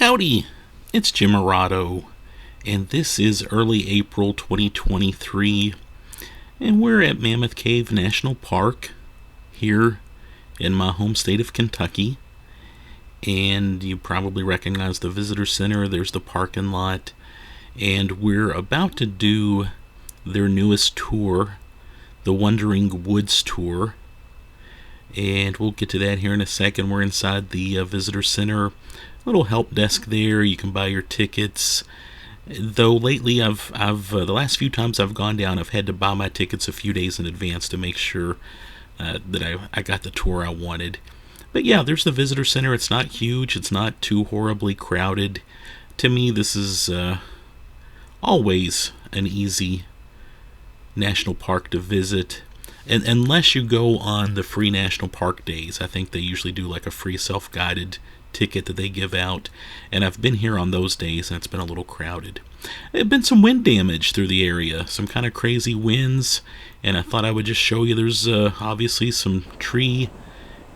Howdy, it's Jim Arado, and this is early April 2023, and we're at Mammoth Cave National Park here in my home state of Kentucky. And you probably recognize the visitor center. There's the parking lot, and we're about to do their newest tour, the Wandering Woods tour, and we'll get to that here in a second. We're inside the visitor center. Little help desk there. You can buy your tickets. Though lately, I've the last few times I've gone down, I've had to buy my tickets a few days in advance to make sure that I got the tour I wanted. But yeah, there's the visitor center. It's not huge. It's not too horribly crowded. To me, this is always an easy national park to visit. And unless you go on the free national park days, I think they usually do like a free self-guided ticket that they give out, and I've been here on those days and it's been a little crowded. There's been some wind damage through the area, some kind of crazy winds, and I thought I would just show you. There's obviously some tree,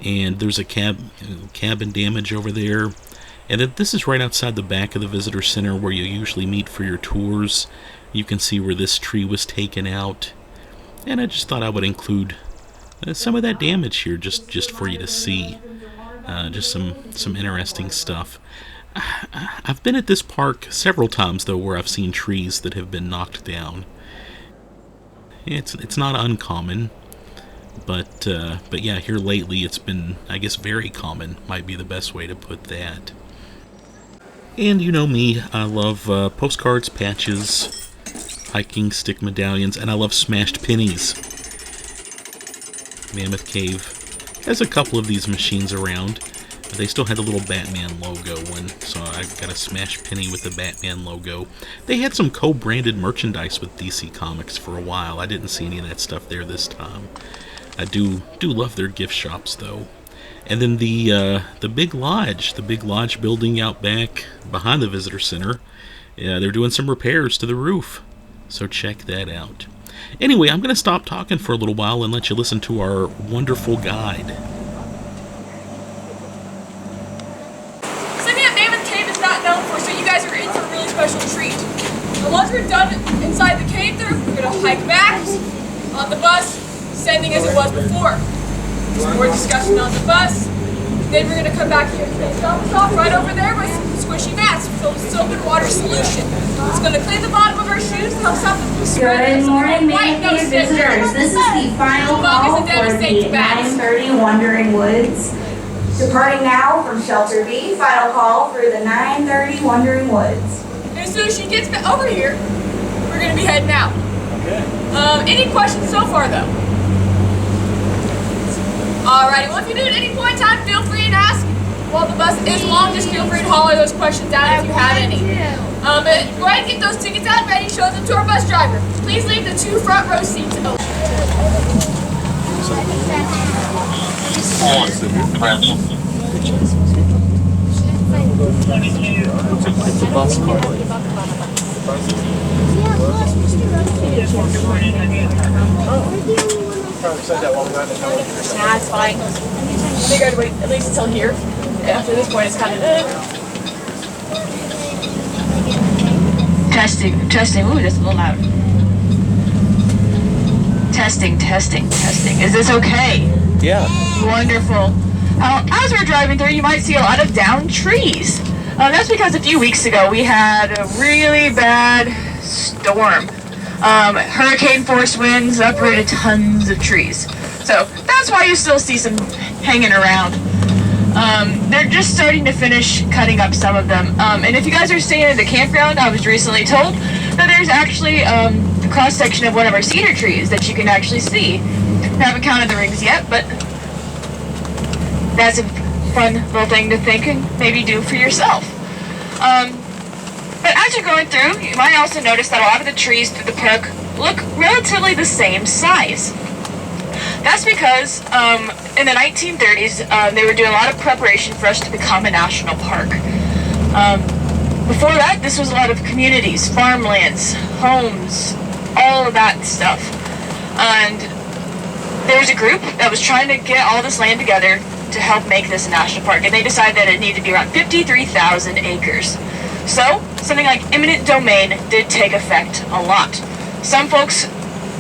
and there's a cabin damage over there, and this is right outside the back of the visitor center where you usually meet for your tours. You can see where this tree was taken out, and I just thought I would include some of that damage here just for you to see. Just some interesting stuff. I've been at this park several times, though, where I've seen trees that have been knocked down. It's not uncommon, but yeah, here lately it's been, I guess, very common, might be the best way to put that. And you know me, I love postcards, patches, hiking stick medallions, and I love smashed pennies. Mammoth Cave has a couple of these machines around. They still had the little Batman logo one, so I got a smash penny with the Batman logo. They had some co-branded merchandise with DC Comics for a while. I didn't see any of that stuff there this time. I do love their gift shops, though. And then the Big Lodge, building out back behind the visitor center, they're doing some repairs to the roof, so check that out. Anyway, I'm going to stop talking for a little while and let you listen to our wonderful guide. Something that Mammoth Cave is not known for, so you guys are in for a really special treat. And once we're done inside the cave there, we're going to hike back on the bus, same thing as it was before. Some more discussion on the bus. Then we're going to come back here. Stop us off right over there with some squishy mats filled with soap and water solution. It's going to clean the bottom of our shoes and help stop them from spreading. Good morning, Mammoth Cave visitors. This is the final call for the 9:30 Wandering Woods. Departing now from Shelter B, final call for the 9:30 Wandering Woods. And as soon as she gets over here, we're going to be heading out. Okay. Any questions so far, though? Alrighty, well, if you do at any point in time, feel free to ask. While the bus is long, just feel free to holler those questions out if you have any. Go ahead and get those tickets out ready, show them to our bus driver. Please leave the 2 front row seats open. Nah, it's fine. I think I'd wait at least until here. After this point, it's kind of Testing. Ooh, that's a little loud. Testing. Is this okay? Yeah. Wonderful. As we're driving through, you might see a lot of downed trees. That's because a few weeks ago we had a really bad storm. Hurricane force winds uprooted tons of trees. So that's why you still see some hanging around. They're just starting to finish cutting up some of them. And if you guys are staying at the campground, I was recently told that there's actually a cross-section of one of our cedar trees that you can actually see. I haven't counted the rings yet, but that's a fun little thing to think and maybe do for yourself. But as you're going through, you might also notice that a lot of the trees through the park look relatively the same size. That's because in the 1930s, they were doing a lot of preparation for us to become a national park. Before that, this was a lot of communities, farmlands, homes, all of that stuff. And there was a group that was trying to get all this land together to help make this a national park, and they decided that it needed to be around 53,000 acres. So, something like eminent domain did take effect a lot. Some folks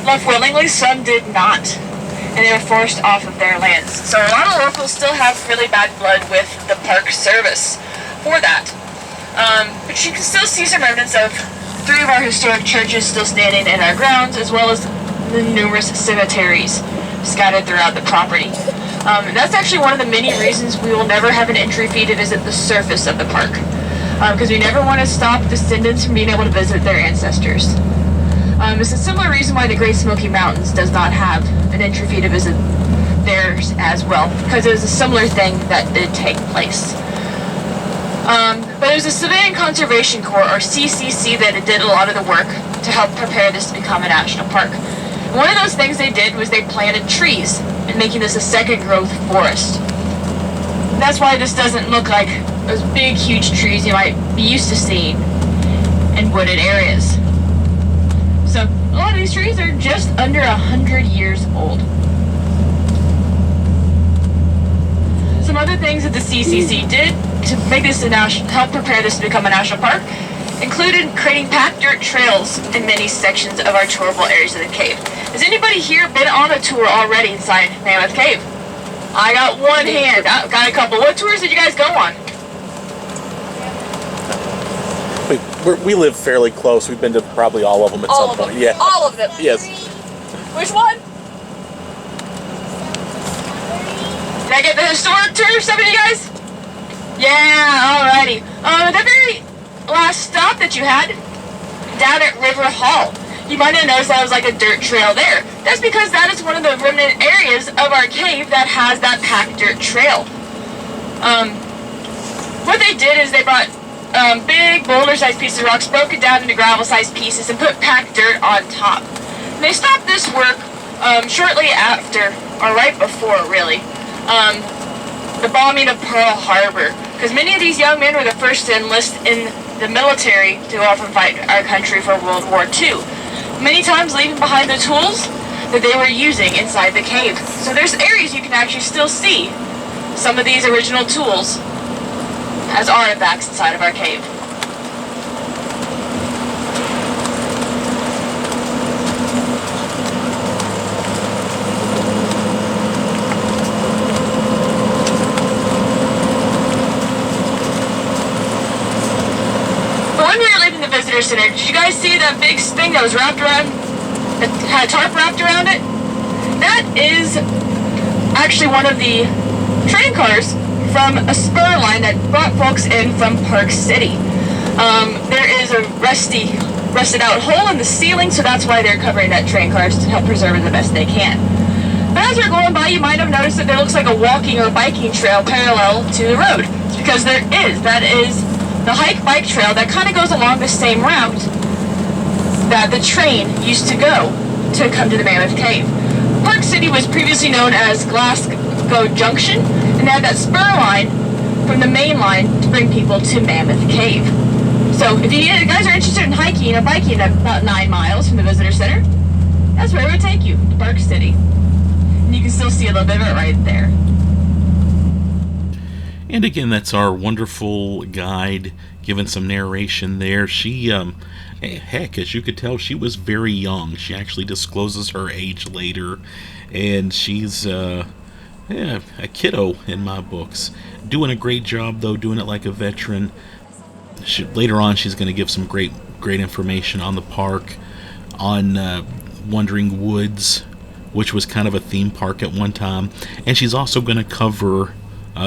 left willingly, some did not, and they were forced off of their lands. So a lot of locals still have really bad blood with the Park Service for that. But you can still see some remnants of 3 of our historic churches still standing in our grounds, as well as the numerous cemeteries scattered throughout the property. That's actually one of the many reasons we will never have an entry fee to visit the surface of the park, because we never want to stop descendants from being able to visit their ancestors. It's a similar reason why the Great Smoky Mountains does not have an entry fee to visit theirs as well, because it was a similar thing that did take place. But it was the Civilian Conservation Corps, or CCC, that did a lot of the work to help prepare this to become a national park. One of those things they did was they planted trees, and making this a second growth forest. That's why this doesn't look like those big, huge trees you might be used to seeing in wooded areas. So, a lot of these trees are just under 100 years old. Some other things that the CCC did to make this help prepare this to become a national park included creating packed dirt trails in many sections of our tourable areas of the cave. Has anybody here been on a tour already inside Mammoth Cave? I got one hand. I got a couple. What tours did you guys go on? We live fairly close. We've been to probably all of them at some point. Yeah. All of them? Yes. Which one? Did I get the historic tour, some of you guys? Yeah, alrighty. The very last stop that you had, down at River Hall. You might have noticed that was like a dirt trail there. That's because that is one of the remnant areas of our cave that has that packed dirt trail. What they did is they brought big boulder-sized pieces of rocks, broke it down into gravel-sized pieces, and put packed dirt on top. And they stopped this work shortly after, or right before, really, the bombing of Pearl Harbor. Because many of these young men were the first to enlist in the military to go off and fight our country for World War II. Many times leaving behind the tools that they were using inside the cave. So there's areas you can actually still see some of these original tools as artifacts inside of our cave. But when we were leaving the visitor center, did you guys see that big thing that was wrapped around, that had a tarp wrapped around it? That is actually one of the train cars from a spur line that brought folks in from Park City. There is a rusted out hole in the ceiling, so that's why they're covering that train cars to help preserve it the best they can. But as we're going by, you might have noticed that there looks like a walking or biking trail parallel to the road. It's because there is. That is the hike-bike trail that kind of goes along the same route that the train used to go to come to the Mammoth Cave. Park City was previously known as Glasgow Junction, and they had that spur line from the main line to bring people to Mammoth Cave. So if you guys are interested in hiking or biking about 9 miles from the visitor center, that's where it would take you, to Park City. And you can still see a little bit of it right there. And again, that's our wonderful guide giving some narration there. She, heck, as you could tell, she was very young. She actually discloses her age later, and she's a kiddo in my books. Doing a great job, though, doing it like a veteran. Later on, she's going to give some great information on the park, on Wandering Woods, which was kind of a theme park at one time. And she's also going to cover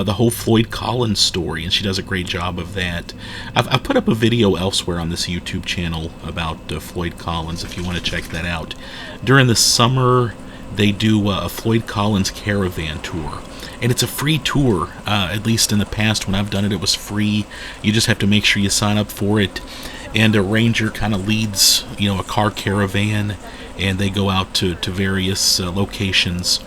the whole Floyd Collins story, and she does a great job of that. I've put up a video elsewhere on this YouTube channel about Floyd Collins, if you want to check that out. During the summer, they do a Floyd Collins caravan tour, and it's a free tour. At least in the past, when I've done it, it was free. You just have to make sure you sign up for it, and a ranger kind of leads, a car caravan, and they go out to various locations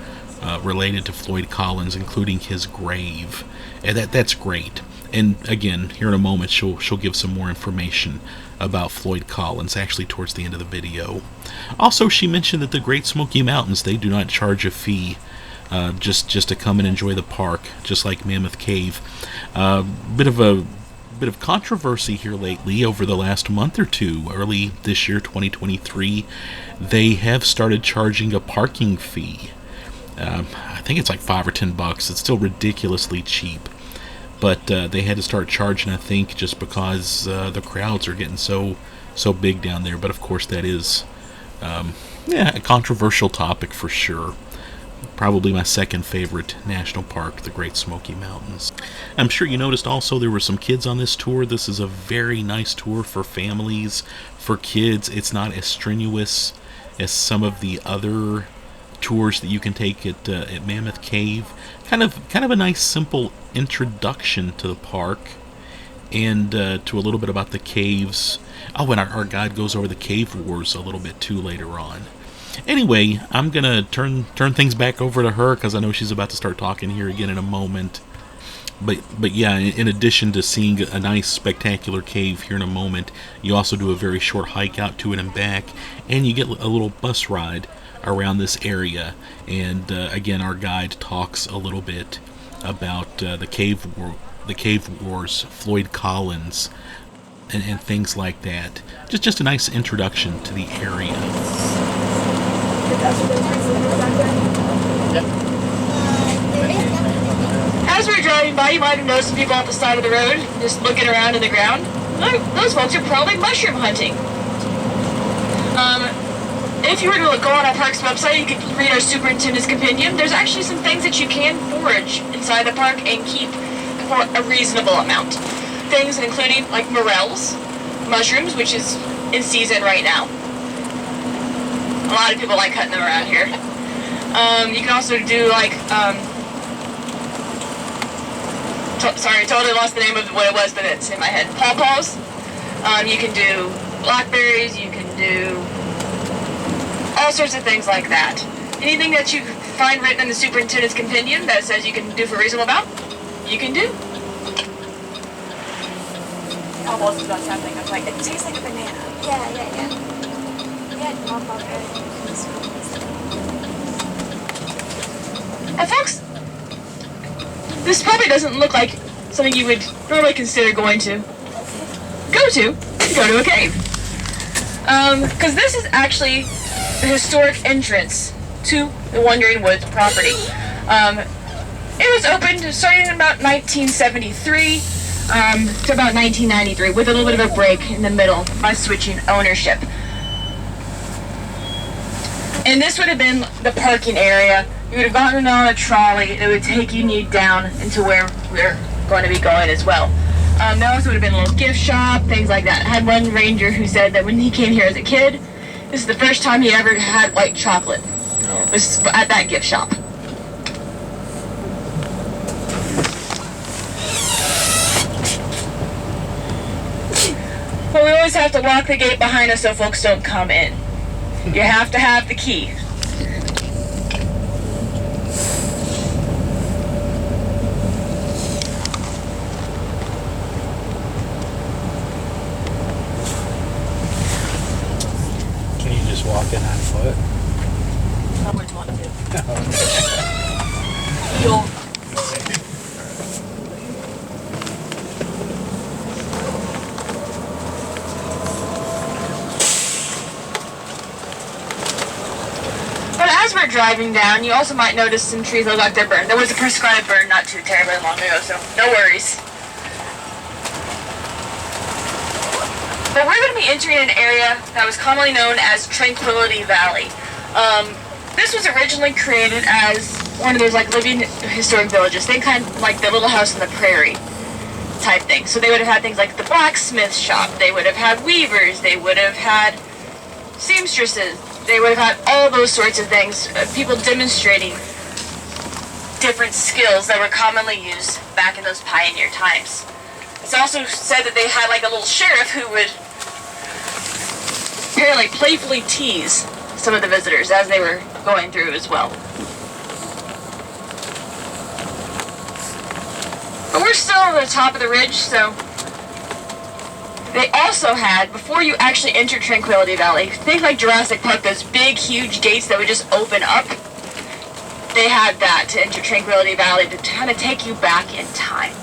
related to Floyd Collins, including his grave, and that's great. And again, here in a moment, she'll give some more information about Floyd Collins, actually towards the end of the video. Also, she mentioned that the Great Smoky Mountains, they do not charge a fee just to come and enjoy the park, just like Mammoth Cave. Bit of controversy here lately over the last month or two. Early this year, 2023, they have started charging a parking fee. I think it's like $5 or $10. It's still ridiculously cheap, but they had to start charging, I think, just because the crowds are getting so big down there. But of course, that is a controversial topic for sure. Probably my second favorite national park, the Great Smoky Mountains. I'm sure you noticed also there were some kids on this tour. This is a very nice tour for families, for kids. It's not as strenuous as some of the other tours that you can take at Mammoth Cave. Kind of a nice simple introduction to the park and to a little bit about the caves. Oh, and our guide goes over the cave wars a little bit too later on. Anyway, I'm gonna turn things back over to her because I know she's about to start talking here again in a moment. But yeah, in addition to seeing a nice spectacular cave here in a moment, you also do a very short hike out to it and back, and you get a little bus ride around this area. And again, our guide talks a little bit about the cave wars, Floyd Collins, and things like that. Just a nice introduction to the area. As we're driving by, you might have noticed some people off the side of the road just looking around in the ground. Those folks are probably mushroom hunting. If you were to go on our park's website, you could read our superintendent's compendium. There's actually some things that you can forage inside the park and keep for a reasonable amount. Things including like morels, mushrooms, which is in season right now. A lot of people like cutting them around here. You can also do like, sorry, totally lost the name of what it was, but it's in my head. Pawpaws. You can do blackberries. You can do all sorts of things like that. Anything that you find written in the superintendent's compendium that says you can do for a reasonable amount, you can do. Almost is about something. I was like, it tastes like a banana. Yeah. And folks, this probably doesn't look like something you would normally consider going to go to a cave. Because this is actually the historic entrance to the Wandering Woods property. It was opened starting in about 1973 to about 1993, with a little bit of a break in the middle by switching ownership. And this would have been the parking area. You would have gotten on a trolley that would take you down into where we're going to be going as well. There also would have been a little gift shop, things like that. I had one ranger who said that when he came here as a kid, this is the first time he ever had white chocolate. It was at that gift shop. But we always have to lock the gate behind us so folks don't come in. You have to have the key. Can you just walk in on foot? I wouldn't want to. You'll... As we're driving down, you also might notice some trees look like they're burned. There was a prescribed burn not too terribly long ago, so no worries. But we're going to be entering an area that was commonly known as Tranquility Valley. This was originally created as one of those like living historic villages. They kind of like the Little House on the Prairie type thing. So they would have had things like the blacksmith shop. They would have had weavers. They would have had seamstresses. They would have had all those sorts of things, people demonstrating different skills that were commonly used back in those pioneer times. It's also said that they had like a little sheriff who would apparently playfully tease some of the visitors as they were going through as well. But we're still on the top of the ridge, so they also had, before you actually enter Tranquility Valley, think like Jurassic Park, those big, huge gates that would just open up. they had that to enter Tranquility Valley to kind of take you back in time.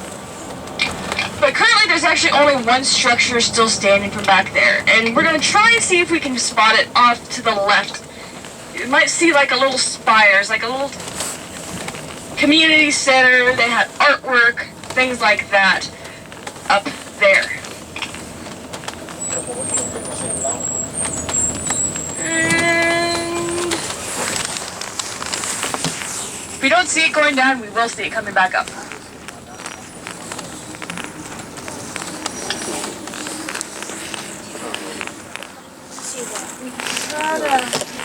But currently there's actually only one structure still standing from back there, and we're going to try and see if we can spot it off to the left. You might see like a little spires, like a little community center. They had artwork, things like that up there. And if we don't see it going down, we will see it coming back up.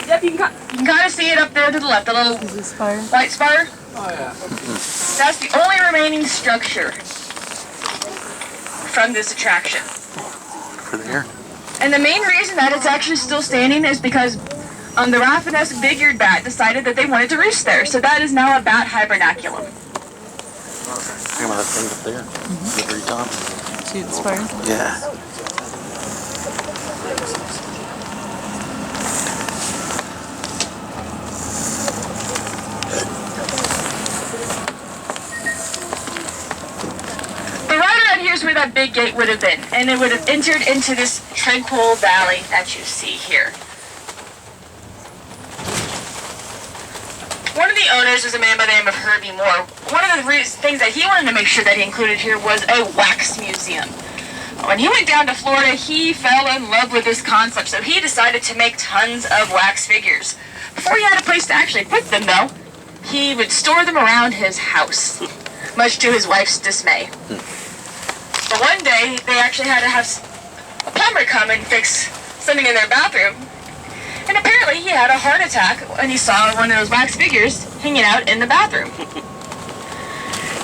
Yep, you can kind of see it up there to the left, the little white spire. Oh yeah. That's the only remaining structure from this attraction. For there. And the main reason that it's actually still standing is because the Raffines big-eared bat decided that they wanted to roost there, so that is now a bat hibernaculum. Talking about that thing up there. The very top. See the spire? Yeah. Here's where that big gate would have been, and it would have entered into this tranquil valley that you see here. One of the owners was a man by the name of Herbie Moore. One of the things that he wanted to make sure that he included here was a wax museum. When he went down to Florida, he fell in love with this concept, so he decided to make tons of wax figures. Before he had a place to actually put them, though, he would store them around his house, much to his wife's dismay. But one day, they actually had to have a plumber come and fix something in their bathroom. And apparently he had a heart attack when he saw one of those wax figures hanging out in the bathroom.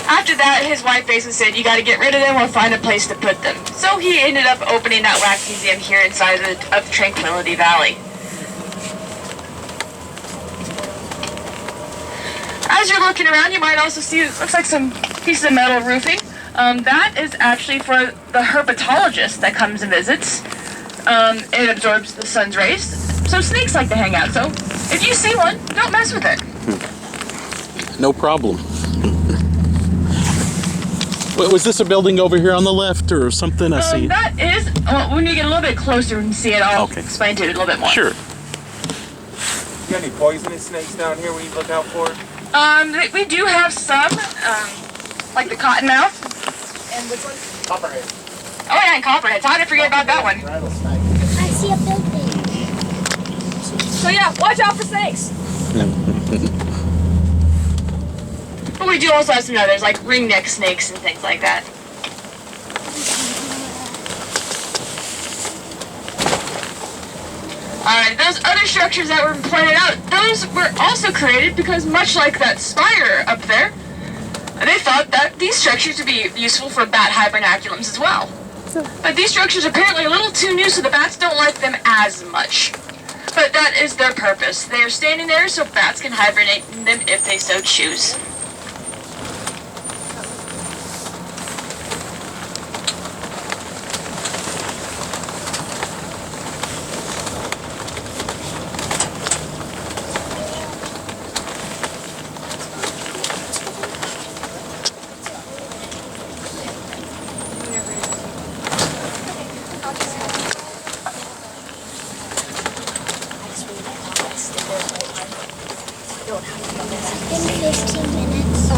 After that, his wife basically said, you gotta get rid of them or find a place to put them. So he ended up opening that wax museum here inside of Tranquility Valley. As you're looking around, you might also see, it looks like some pieces of metal roofing. That is actually for the herpetologist that comes and visits. It absorbs the sun's rays, so snakes like to hang out. So if you see one, don't mess with it. No problem. Was this a building over here on the left or something? I see. That is, well, when you get a little bit closer and see it, I'll explain to you a little bit more. Sure. You got any poisonous snakes down here we look out for? We do have some, like the cottonmouth. And which one? Copperhead. Oh yeah, and copperheads. How did I forget about that one? Rattlesnake. I see a building. So yeah, watch out for snakes. But we do also have some others, like ringneck snakes and things like that. Alright, those other structures that were pointed out, those were also created because much like that spire up there, they thought that these structures would be useful for bat hibernaculums as well. But these structures are apparently a little too new, so the bats don't like them as much. But that is their purpose. They are standing there so bats can hibernate in them if they so choose. In 15 minutes.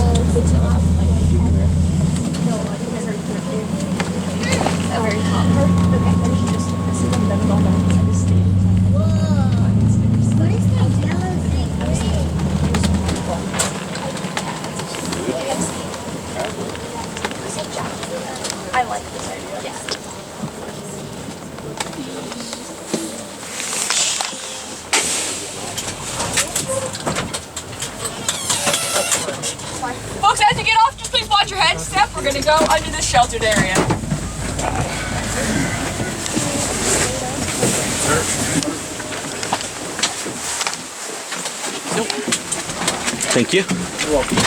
What is that yellow thing? I like this idea. Yeah. Folks, as you get off, just please watch your head step. We're gonna go under this sheltered area. Thank you. You're welcome.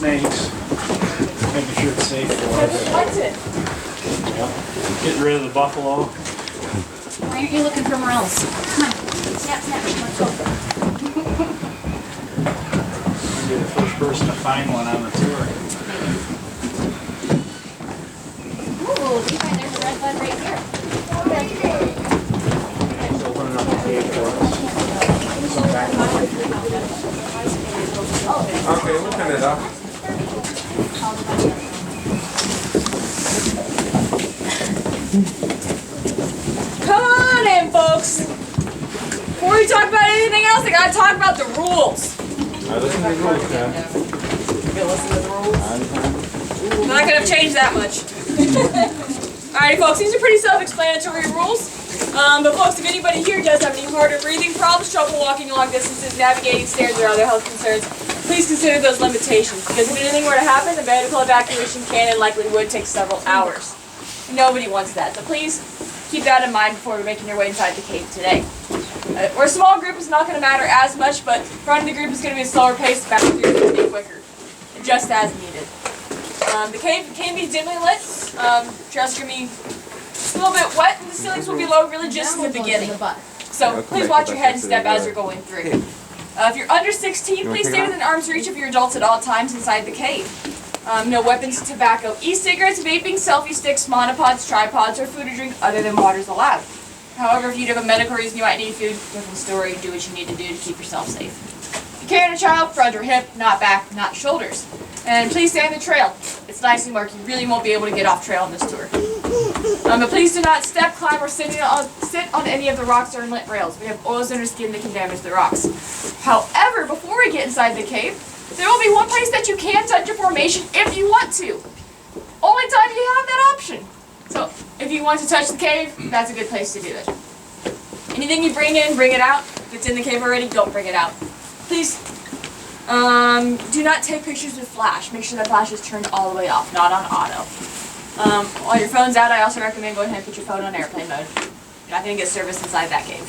snakes. Making sure it's safe for us. Getting rid of the buffalo. Why aren't you looking somewhere else? Come on. Snap, snap. Let's go. You're the first person to find one on the tour. Ooh, Levi, there's a red bud right here. He's opening up the cave for us. Okay, we'll turn it off. Come on in, folks. Before we talk about anything else, I gotta talk about the rules. I listen to the rules, man. I'm not gonna change that much. Alrighty, folks, these are pretty self-explanatory rules. But folks, if anybody here does have any heart or breathing problems, trouble walking long distances, navigating stairs, or other health concerns, please consider those limitations. Because if anything were to happen, the medical evacuation can and likely would take several hours. Nobody wants that, so please keep that in mind before making your way inside the cave today. We're a small group, it's not going to matter as much, but front of the group is going to be a slower pace, back of the group is going to be quicker, just as needed. The cave can be dimly lit. Trails are going to be a little bit wet, and the ceilings will be low really just in the beginning. So please watch your head and step as you're going through. If you're under 16, please stay within arm's reach of your adults at all times inside the cave. No weapons, tobacco, e-cigarettes, vaping, selfie sticks, monopods, tripods, or food or drink other than water is allowed. However, if you have a medical reason you might need food, different story, do what you need to do to keep yourself safe. If you're carrying a child, front or hip, not back, not shoulders. And please stay on the trail. It's nicely marked. You really won't be able to get off trail on this tour. But please do not step, climb, or sit on any of the rocks or inlet rails. We have oils in our skin that can damage the rocks. However, before we get inside the cave, there will be one place that you can touch a formation if you want to. Only time you have that option. So, if you want to touch the cave, that's a good place to do it. Anything you bring in, bring it out. If it's in the cave already, don't bring it out. Please, do not take pictures with flash. Make sure that flash is turned all the way off, not on auto. While your phone's out, I also recommend going ahead and put your phone on airplane mode. You're not going to get service inside that cave.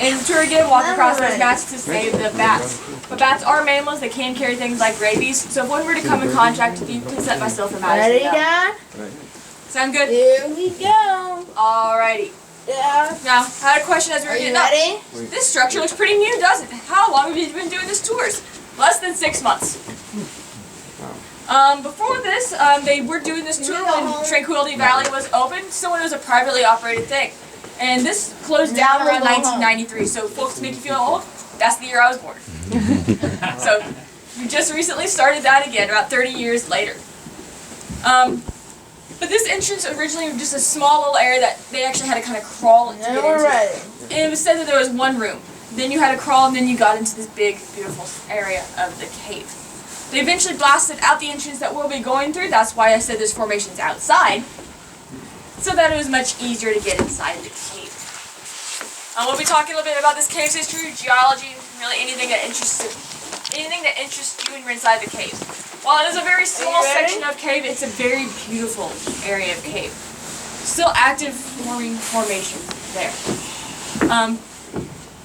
In the tour again, walk across those mats to save the bats. But bats are mammals that can carry things like rabies, so if one were to come in contact with you, please let myself or Madison know. Ready, Dad? Sound good? Here we go. Alrighty. Yeah. Now, I had a question as we were Are you getting up. ready? This structure looks pretty new, doesn't it? How long have you been doing this tours? Less than 6 months. Before this, they were doing this tour when Tranquility Valley was open, so it was a privately operated thing. And this closed down around 1993, so folks, to make you feel old, that's the year I was born. So, we just recently started that again, about 30 years later. But this entrance originally was just a small little area that they actually had to kind of crawl to get into. And it was said that there was one room. Then you had to crawl, and then you got into this big, beautiful area of the cave. They eventually blasted out the entrance that we'll be going through. That's why I said there's formations outside, so that it was much easier to get inside the cave. We'll be talking a little bit about this cave's history, geology, really anything that interests you when you're inside the cave. While it is a very small section of cave, it's a very beautiful area of cave. Still active forming formations there.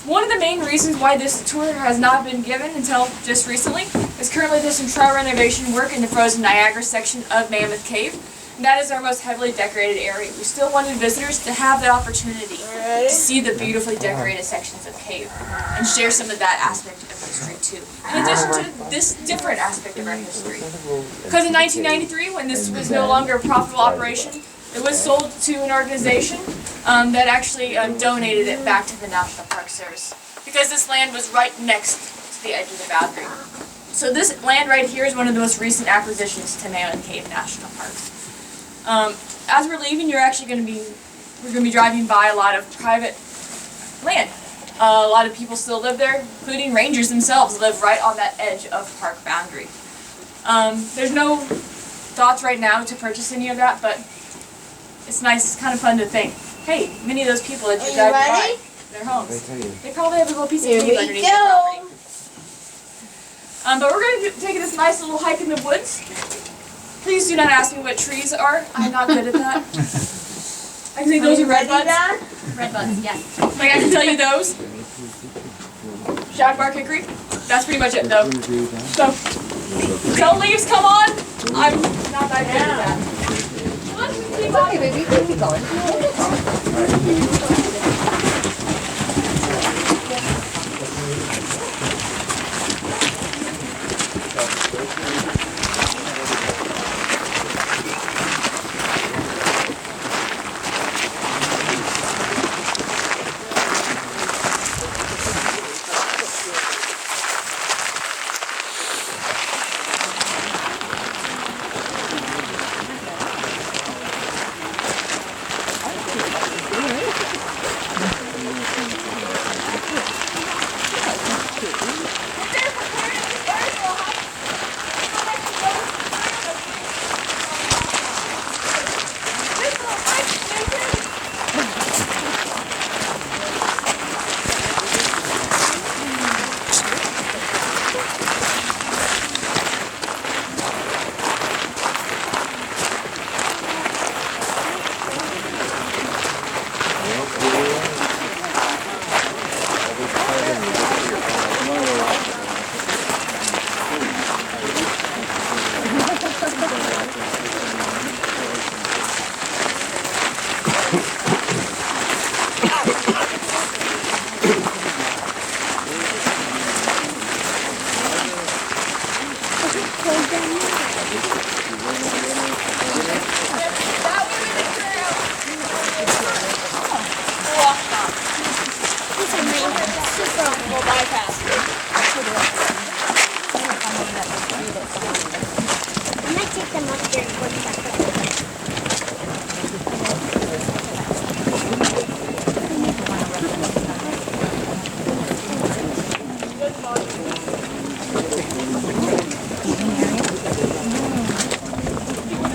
One of the main reasons why this tour has not been given until just recently is currently there's some trail renovation work in the frozen Niagara section of Mammoth Cave. And that is our most heavily decorated area. We still wanted visitors to have the opportunity to see the beautifully decorated sections of cave and share some of that aspect of history too. In addition to this different aspect of our history. Because in 1993, when this was no longer a profitable operation, it was sold to an organization that actually donated it back to the National Park Service. Because this land was right next to the edge of the boundary. So this land right here is one of the most recent acquisitions to Mammoth Cave National Park. As we're leaving, we're going to be driving by a lot of private land. A lot of people still live there, including rangers themselves live right on that edge of park boundary. There's no thoughts right now to purchase any of that, but it's nice, it's kind of fun to think, hey, many of those people that you're driving by, their homes, they probably have a little piece of cave underneath their property. But we're going to take this nice little hike in the woods. Please do not ask me what trees are. I'm not good at that. I can say those are red buds. Red buds, yes. Like I can tell you those. Shagbark hickory. That's pretty much it though. So, Until leaves come on, I'm not that good at that. Let's just keep on. Okay, baby, you can keep going. We'll bypass. I might take them up there and put them back up.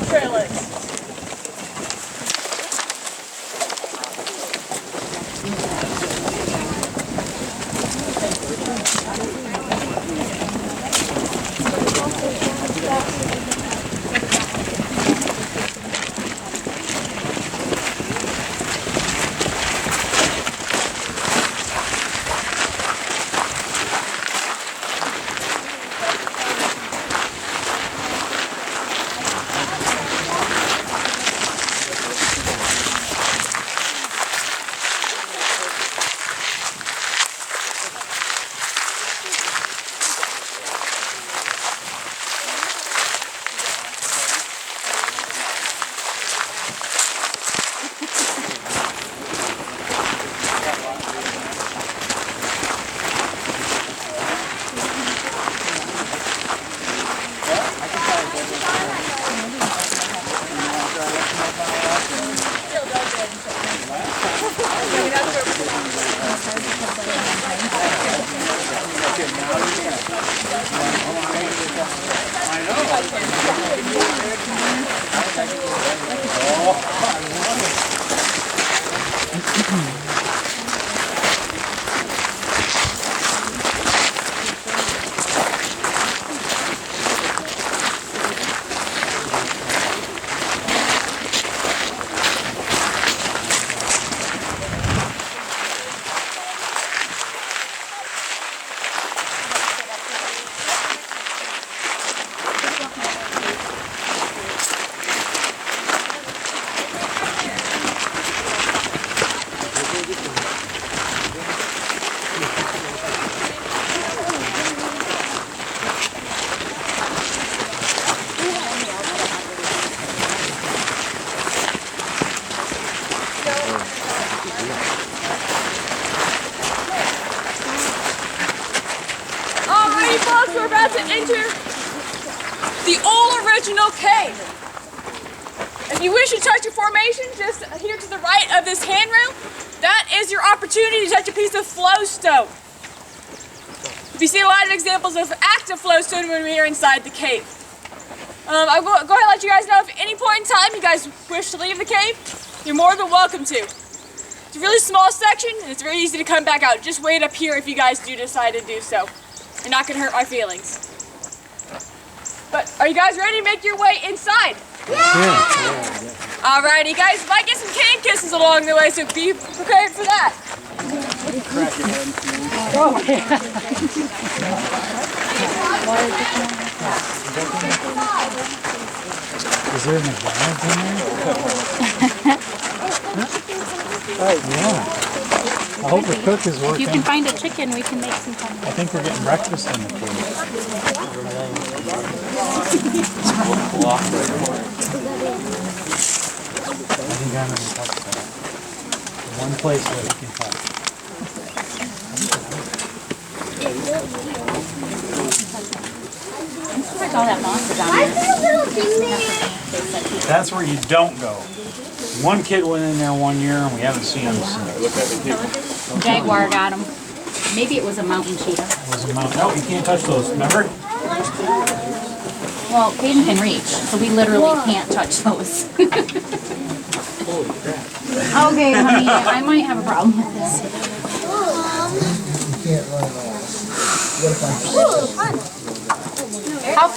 Trail is. Alrighty folks, we're about to enter the old original cave. If you wish to touch a formation just here to the right of this handrail, that is your opportunity to touch a piece of flowstone. You see a lot of examples of active flowstone when we are inside the cave. I'll go ahead and let you guys know if at any point in time you guys wish to leave the cave, you're more than welcome to. It's a really small section and it's very easy to come back out. Just wait up here if you guys do decide to do so. You're not going to hurt my feelings. But are you guys ready to make your way inside? Yeah! Alrighty, you guys might get some cane kisses along the way, so be prepared for that. Crack your head. Oh, yeah. Is there an McDonald's in there? Yeah. I hope the cook is If working. you can find a chicken, we can make some fun. I think we're getting breakfast in the cave. I think I'm in the top spot. One place where we can talk. Like all that moss is on Why there. is there a little thing there? That's where you don't go. One kid went in there one year and we haven't seen him since. Jaguar got him. Maybe it was a mountain cheetah. It was a mountain. No, you can't touch those, remember? Well, Caden can reach, so we literally can't touch those. Okay, honey, I might have a problem with this. How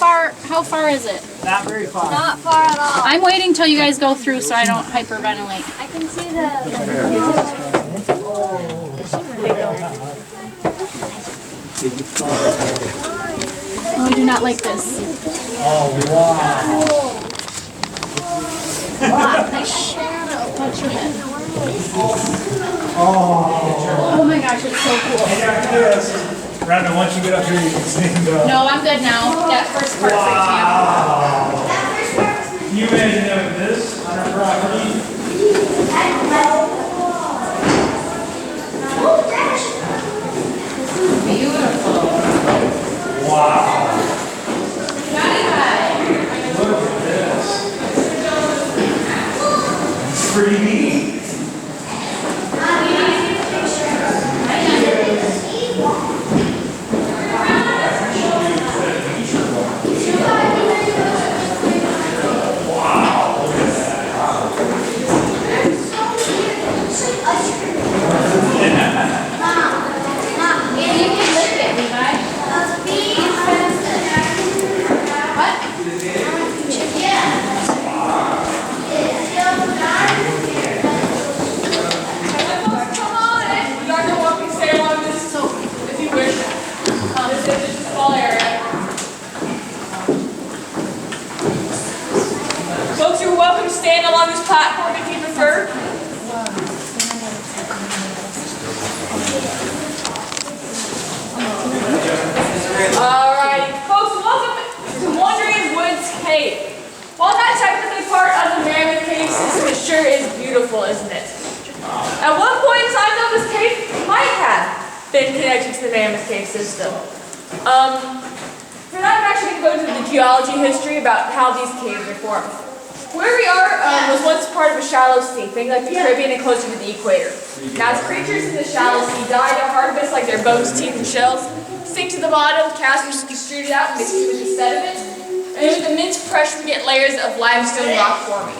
far is it? Not very far. Not far at all. I'm waiting till you guys go through so I don't hyperventilate. I can see the Oh, I do not like this. Oh, wow. Touch your head. Oh my gosh, it's so cool. Brandon, once you get up here, you can stand up. No, I'm good now. That first part freaked me out. Can you imagine having this on our property? Beautiful. Wow. Look at this. It's pretty neat. Folks, you're welcome to stand along this platform if you prefer. Alright, folks, welcome to Wandering Woods Cave. While not technically part of the Mammoth Cave system, it sure is beautiful, isn't it? At one point in time, though, this cave might have been connected to the Mammoth Cave system. For that, I'm actually going to go into the geology history about how these caves are formed. Where we are was once part of a shallow sea, think like the Caribbean and closer to the equator. Now, as creatures in the shallow sea die, their hard bits like their bones, teeth, and shells sink to the bottom, casters extruded out and mixed with the sediment. And with immense pressure, we get layers of limestone rock forming.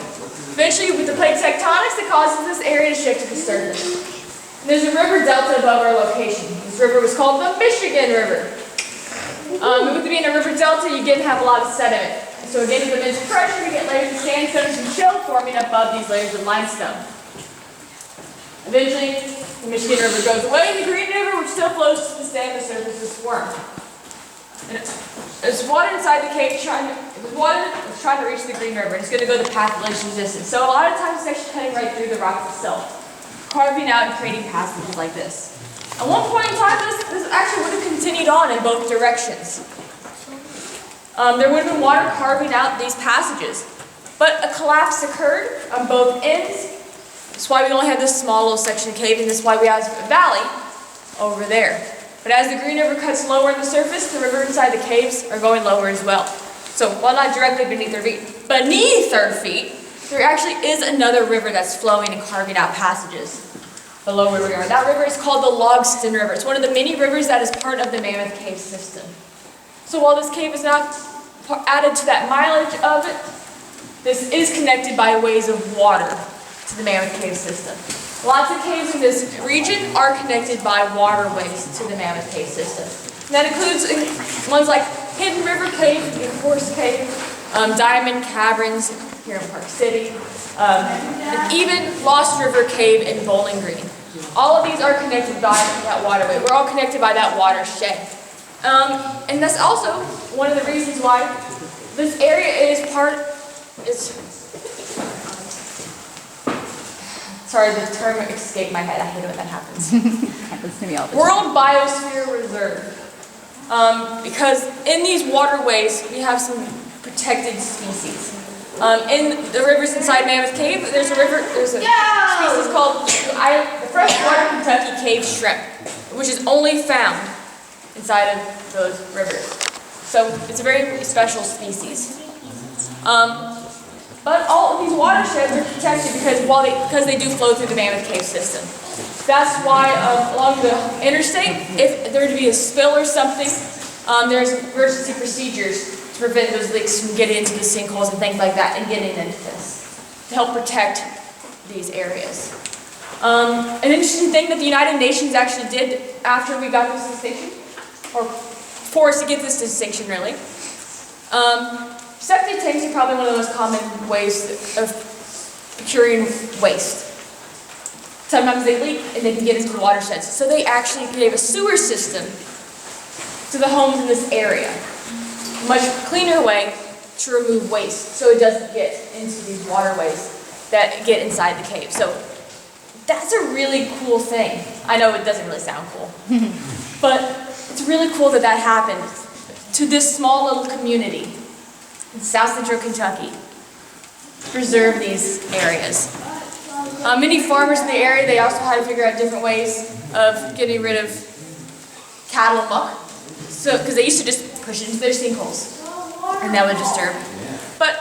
Eventually, with the plate tectonics, it causes this area to shift to the surface. And there's a river delta above our location. This river was called the Michigan River. With it being a river delta, you again have a lot of sediment. So again, with immense pressure, we get layers of sandstones and shell forming above these layers of limestone. Eventually, the Michigan River goes away, and the Green River, which still flows to this day, the surface is formed. And it's water inside the cave trying to reach the Green River, and it's going to go the path of least resistance. So a lot of times, it's actually cutting right through the rocks itself, carving out and creating passages like this. At one point in time, this actually would have continued on in both directions. There would have been water carving out these passages, but a collapse occurred on both ends. That's why we only have this small little section of cave, and that's why we have a valley over there. But as the Green River cuts lower in the surface, the river inside the caves are going lower as well. So while not directly beneath our feet, there actually is another river that's flowing and carving out passages below where we are. That river is called the Logston River. It's one of the many rivers that is part of the Mammoth Cave system. So while this cave is not added to that mileage of it, this is connected by ways of water to the Mammoth Cave system. Lots of caves in this region are connected by waterways to the Mammoth Cave system. And that includes ones like Hidden River Cave, Horse Cave, Diamond Caverns here in Park City, and even Lost River Cave in Bowling Green. All of these are connected by that waterway. We're all connected by that watershed. And that's also one of the reasons why this area sorry, the term escaped my head. I hate it when that happens. Happens to me all the time. World Biosphere Reserve. Because in these waterways, we have some protected species. In the rivers inside Mammoth Cave, there's a species called the freshwater Kentucky cave shrimp, which is only found inside of those rivers. So it's a very special species. But all of these watersheds are protected because they do flow through the Mammoth Cave system. That's why along the interstate, if there were to be a spill or something, there's emergency procedures to prevent those leaks from getting into the sinkholes and things like that and getting into this, to help protect these areas. An interesting thing that the United Nations actually did after we got this distinction, or for us to get this distinction really, septic tanks are probably one of the most common ways of procuring waste. Sometimes they leak and they can get into the watersheds. So they actually gave a sewer system to the homes in this area. A much cleaner way to remove waste so it doesn't get into these waterways that get inside the cave. So that's a really cool thing. I know it doesn't really sound cool, but it's really cool that that happened to this small little community in South Central Kentucky. Preserve these areas. Many farmers in the area, they also had to figure out different ways of getting rid of cattle muck. So, because they used to just push it into their sinkholes, and that would disturb. But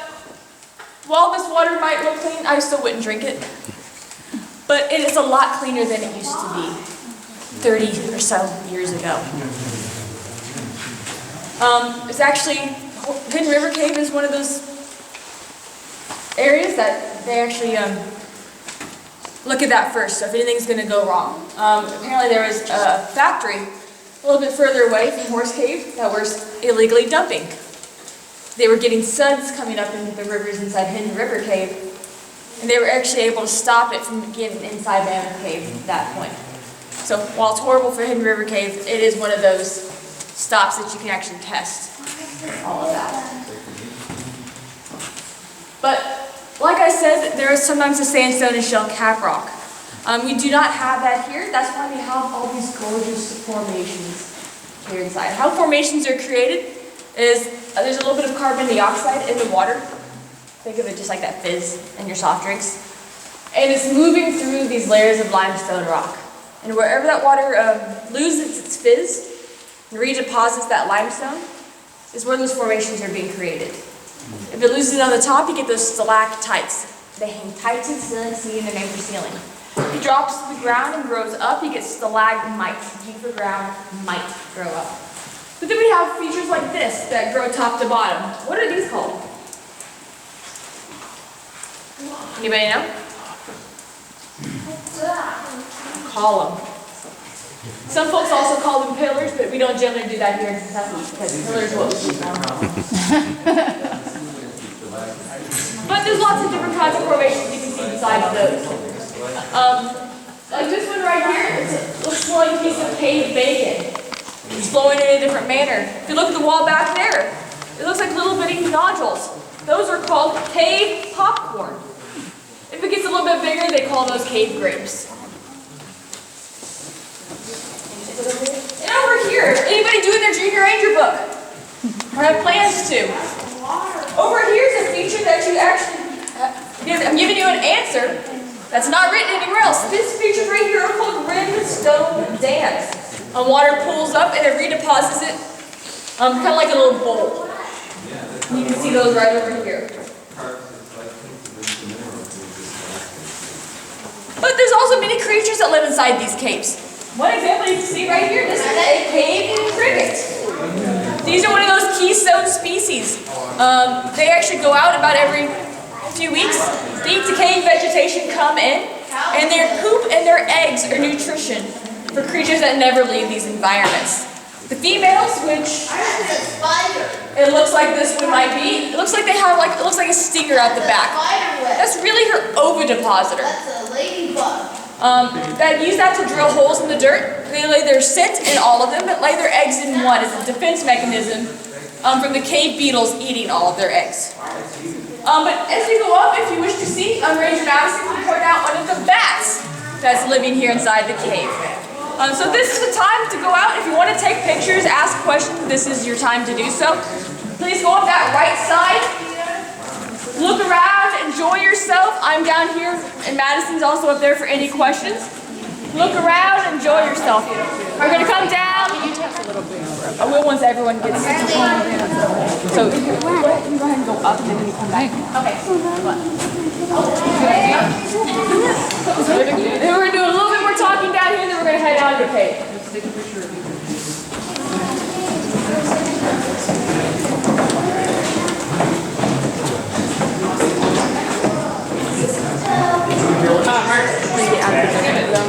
while this water might look clean, I still wouldn't drink it. But it is a lot cleaner than it used to be 30 or so years ago. It's actually, Hidden River Cave is one of those areas that they actually look at that first, so if anything's going to go wrong. Apparently there was a factory a little bit further away from Horse Cave that was illegally dumping. They were getting suds coming up into the rivers inside Hidden River Cave, and they were actually able to stop it from getting inside Mammoth Cave at that point. So while it's horrible for Hidden River Cave, it is one of those stops that you can actually test all of that. But like I said, there is sometimes a sandstone and shell caprock. We do not have that here. That's why we have all these gorgeous formations here inside. How formations are created is there's a little bit of carbon dioxide in the water. Think of it just like that fizz in your soft drinks. And it's moving through these layers of limestone rock. And wherever that water loses its fizz and redeposits that limestone is where those formations are being created. If it loses it on the top, you get those stalactites. They hang tight to the ceiling, seeing their name for ceiling. If it drops to the ground and grows up, you get stalagmites. G for ground, might grow up. But then we have features like this that grow top to bottom. What are these called? Anybody know? Column. Some folks also call them pillars, but we don't generally do that here in Kentucky because pillars what we keep on. But there's lots of different kinds of formations you can see inside of those. Like this one right here, it's a flowing piece of cave bacon. It's flowing in a different manner. If you look at the wall back there, it looks like little bitty nodules. Those are called cave popcorn. If it gets a little bit bigger, they call those cave grapes. And over here, anybody doing their junior ranger book? Or have plans to? Over here is a feature that you actually, I'm giving you an answer that's not written anywhere else. These features right here are called rimstone dams. Water pools up and it redeposits it, kind of like a little bowl. You can see those right over here. But there's also many creatures that live inside these caves. One example you can see right here, this is a cave cricket. These are one of those keystone species. They actually go out about every few weeks. They eat the cave vegetation, come in, and their poop and their eggs are nutrition for creatures that never leave these environments. The females, which it looks like this one might be, it looks like they have it looks like a stinger at the back. That's really her ovipositor. That's a ladybug. that use that to drill holes in the dirt. They lay their scent in all of them, but lay their eggs in one as a defense mechanism from the cave beetles eating all of their eggs. But as you go up, if you wish to see, Ranger Madison can point out one of the bats that's living here inside the cave. So this is the time to go out. If you want to take pictures, ask questions, this is your time to do so. Please go up that right side. Look around, enjoy yourself. I'm down here, and Madison's also up there for any questions. Look around, enjoy yourself. We're going to come down. You take a little bit. I will once everyone gets so you go ahead and go up, and then you come back. Okay. Then we're going to do a little bit more talking down here, and then we're going to head out of the cave. Let's take a picture of you.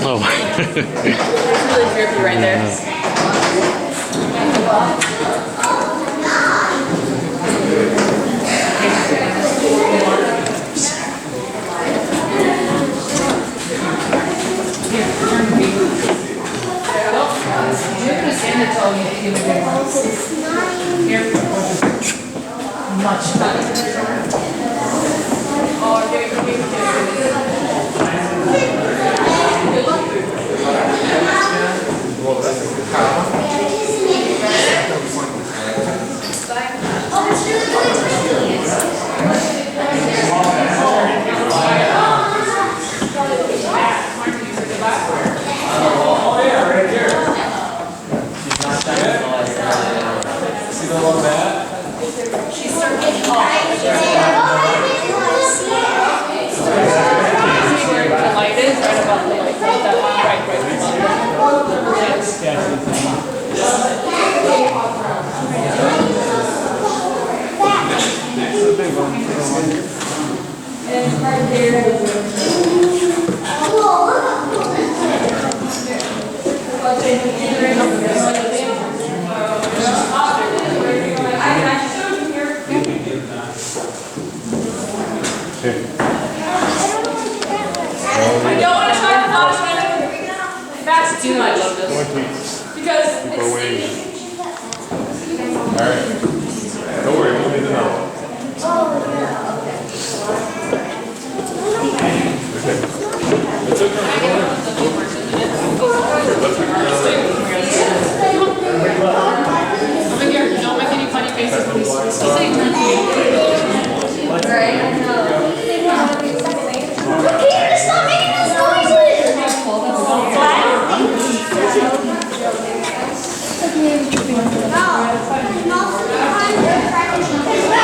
Oh. It's really drippy right there. Much better. That's too much. Because it's Alright. Don't worry, we'll need to know. Don't make any funny faces when you say Stop making those noises!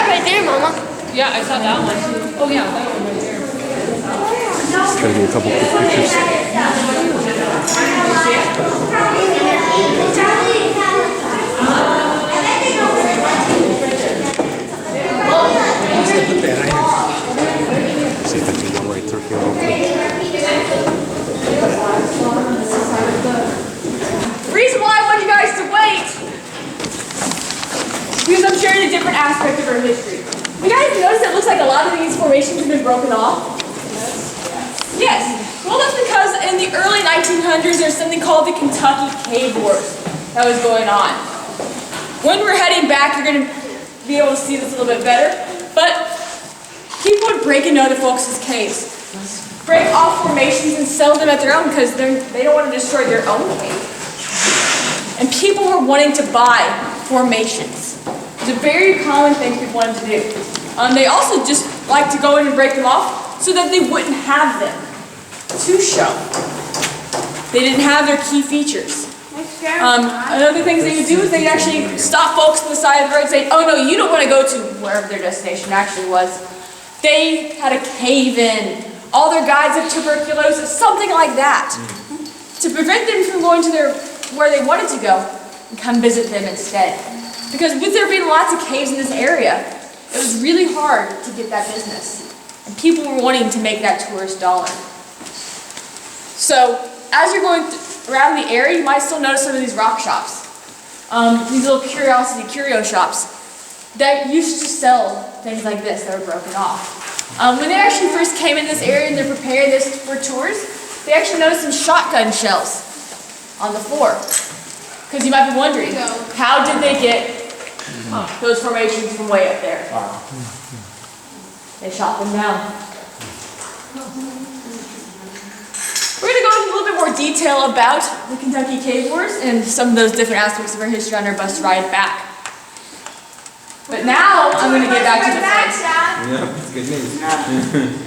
Right there, Mama. Yeah, I saw that one. Oh yeah, that one right there. Just try to get a couple quick pictures. See if I can go right through here real quick. The reason why I want you guys to wait is because I'm sharing a different aspect of our history. You guys notice it looks like a lot of these formations have been broken off? Yes. Well, that's because in the early 1900s, there's something called the Kentucky Cave Wars that was going on. When we're heading back, you're going to be able to see this a little bit better. But people would break into other folks' caves, break off formations and sell them at their own because they don't want to destroy their own cave. And people were wanting to buy formations. It's a very common thing people wanted to do. They also just like to go in and break them off so that they wouldn't have them to show. They didn't have their key features. Another things they would do is they'd actually stop folks on the side of the road and say, oh no, you don't want to go to wherever their destination actually was. They had a cave in. All their guides have tuberculosis, something like that. To prevent them from going to where they wanted to go and come visit them instead. Because with there being lots of caves in this area, it was really hard to get that business. And people were wanting to make that tourist dollar. So as you're going around the area, you might still notice some of these rock shops. These little curio shops that used to sell things like this that were broken off. When they actually first came in this area and they're preparing this for tours, they actually noticed some shotgun shells on the floor. Because you might be wondering, how did they get those formations from way up there? They shot them down. We're going to go into a little bit more detail about the Kentucky Cave Wars and some of those different aspects of our history on our bus ride back. But now I'm going to get back to the fun. Yeah, it's good news.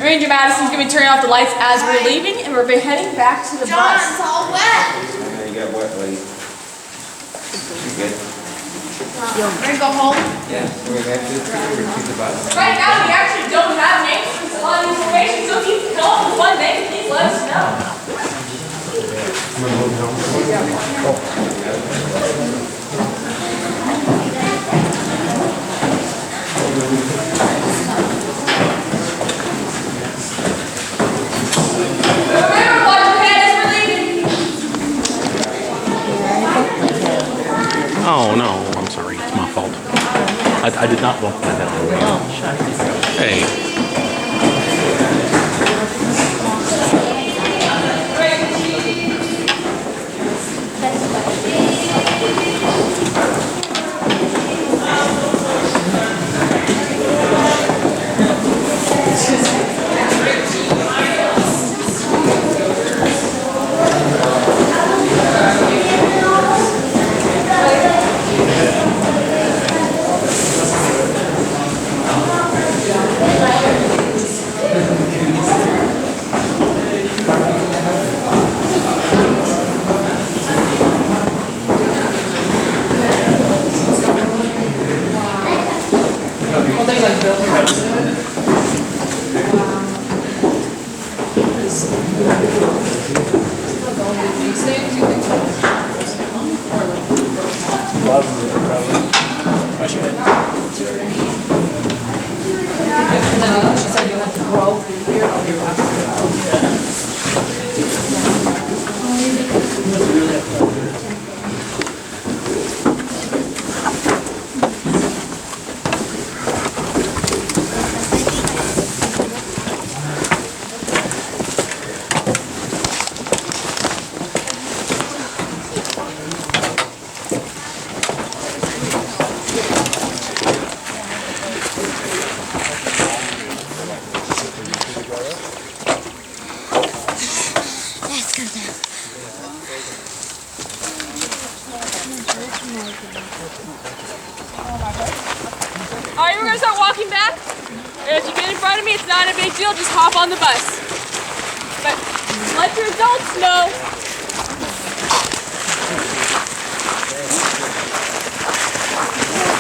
Ranger Madison's going to be turning off the lights as we're leaving, and we're heading back to the bus. John's all wet. Yeah, you got wet lady. You good? Ready to go home? Yeah, we're going back to the tree or to the bus. Right now, we actually don't have names for a lot of information, so if you can come up with one name, please let us know. Remember, watch your head as we're leaving. Oh no, I'm sorry. It's my fault. I did not walk that down. Oh, hey. Alright, we're going to start walking back. If you get in front of me, it's not a big deal. Just hop on the bus. But let your adults know.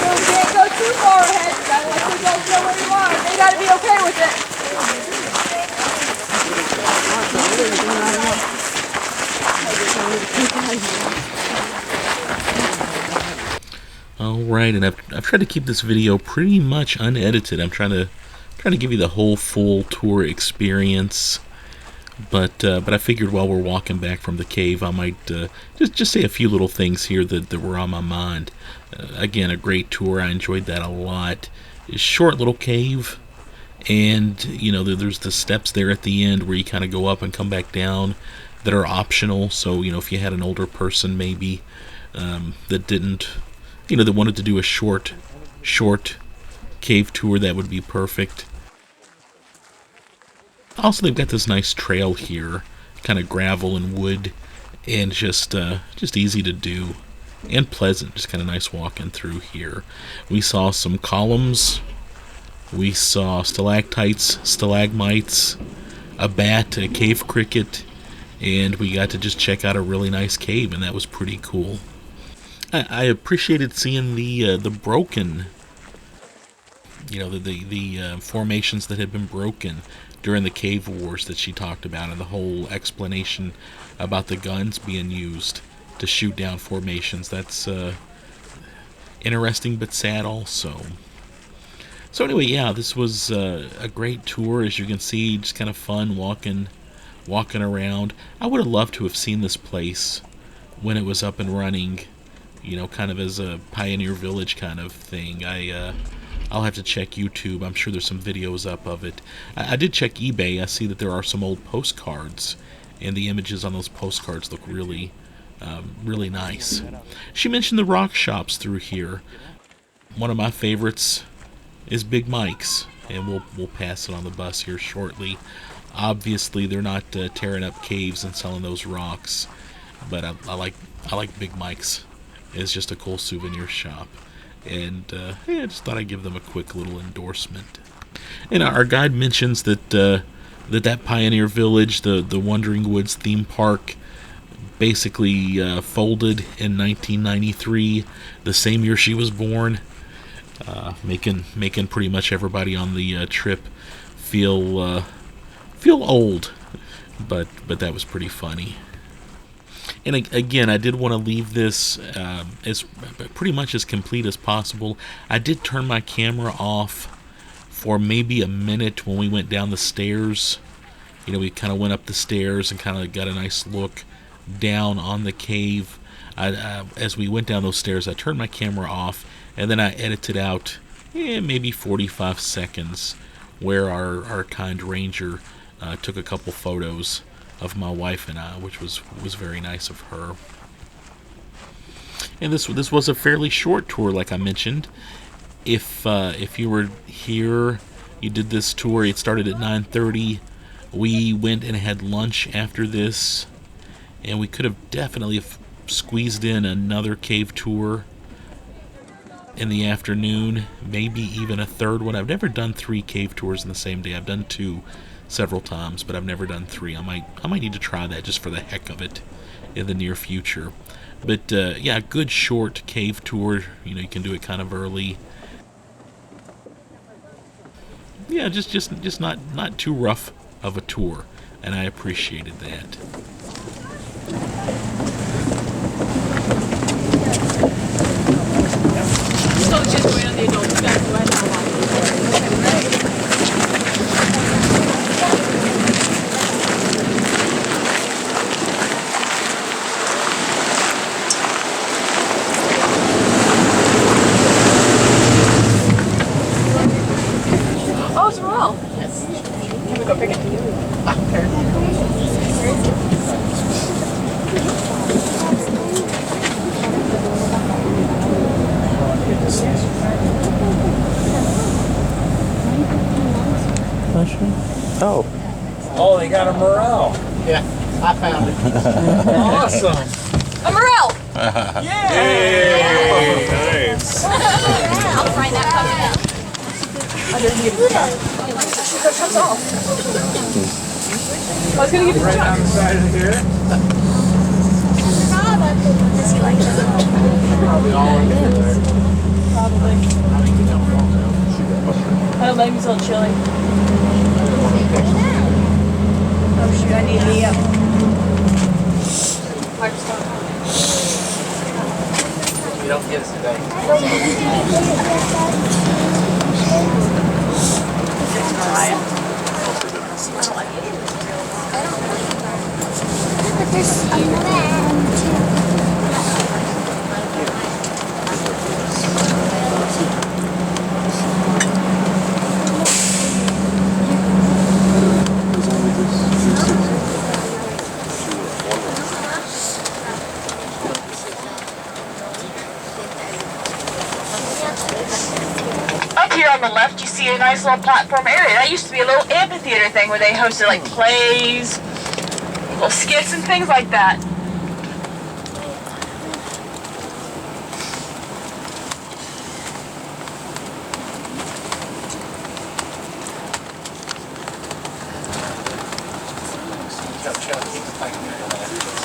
You can't go too far ahead. You gotta let your adults know where you are. They gotta be okay with it. Alright, and I've tried to keep this video pretty much unedited. I'm trying to give you the whole full tour experience. But I figured while we're walking back from the cave, I might just say a few little things here that were on my mind. Again, a great tour. I enjoyed that a lot. It's a short little cave, and you know there's the steps there at the end where you kind of go up and come back down that are optional. So you know if you had an older person maybe that didn't, you know, that wanted to do a short cave tour, that would be perfect. Also, they've got this nice trail here, kind of gravel and wood, and just easy to do and pleasant. Just kind of nice walking through here. We saw some columns, we saw stalactites, stalagmites, a bat, a cave cricket, and we got to just check out a really nice cave, and that was pretty cool. I appreciated seeing the broken, you know, the formations that had been broken during the cave wars that she talked about, and the whole explanation about the guns being used to shoot down formations. That's interesting but sad also. So anyway, yeah, this was a great tour. As you can see, just kind of fun walking around. I would have loved to have seen this place when it was up and running, you know, kind of as a pioneer village kind of thing. I'll have to check YouTube. I'm sure there's some videos up of it. I did check eBay. I see that there are some old postcards, and the images on those postcards look really, really nice. She mentioned the rock shops through here. One of my favorites is Big Mike's, and we'll pass it on the bus here shortly. Obviously, they're not tearing up caves and selling those rocks, but I like Big Mike's. It's just a cool souvenir shop, and I just thought I'd give them a quick little endorsement. And our guide mentions that that Pioneer Village, the Wandering Woods theme park, basically folded in 1993, the same year she was born, making pretty much everybody on the trip feel old, but that was pretty funny. And again, I did want to leave this as pretty much as complete as possible. I did turn my camera off for maybe a minute when we went down the stairs. You know, we kind of went up the stairs and kind of got a nice look down on the cave. As we went down those stairs, I turned my camera off, and then I edited out maybe 45 seconds where our kind ranger took a couple photos of my wife and I, which was very nice of her. And this was a fairly short tour, like I mentioned. If you were here, you did this tour. It started at 9:30. We went and had lunch after this, and we could have definitely squeezed in another cave tour in the afternoon, maybe even a third one. I've never done 3 cave tours in the same day. I've done 2 several times, but I've never done 3. I might need to try that just for the heck of it in the near future. But yeah, good short cave tour. You know, you can do it kind of early. Yeah, just not too rough of a tour, and I appreciated that. So just going on the adult back to oh, it's Morel. Yes. Can we go pick it? Oh. Oh, they got a morel. Yeah, I found it. Awesome. A Morel! Yay! Nice. I'll find that coming out. I didn't give it a shot. That comes off. I was gonna give it a Right shot. on the side of here. Does he like it? Probably all in there. Probably. I don't like me so chilly. Oh shoot, I need the microphone. You don't get it today. But there's another end too. Up here on the left, you see a nice little platform area. That used to be a little amphitheater thing where they hosted like plays, little skits and things like that.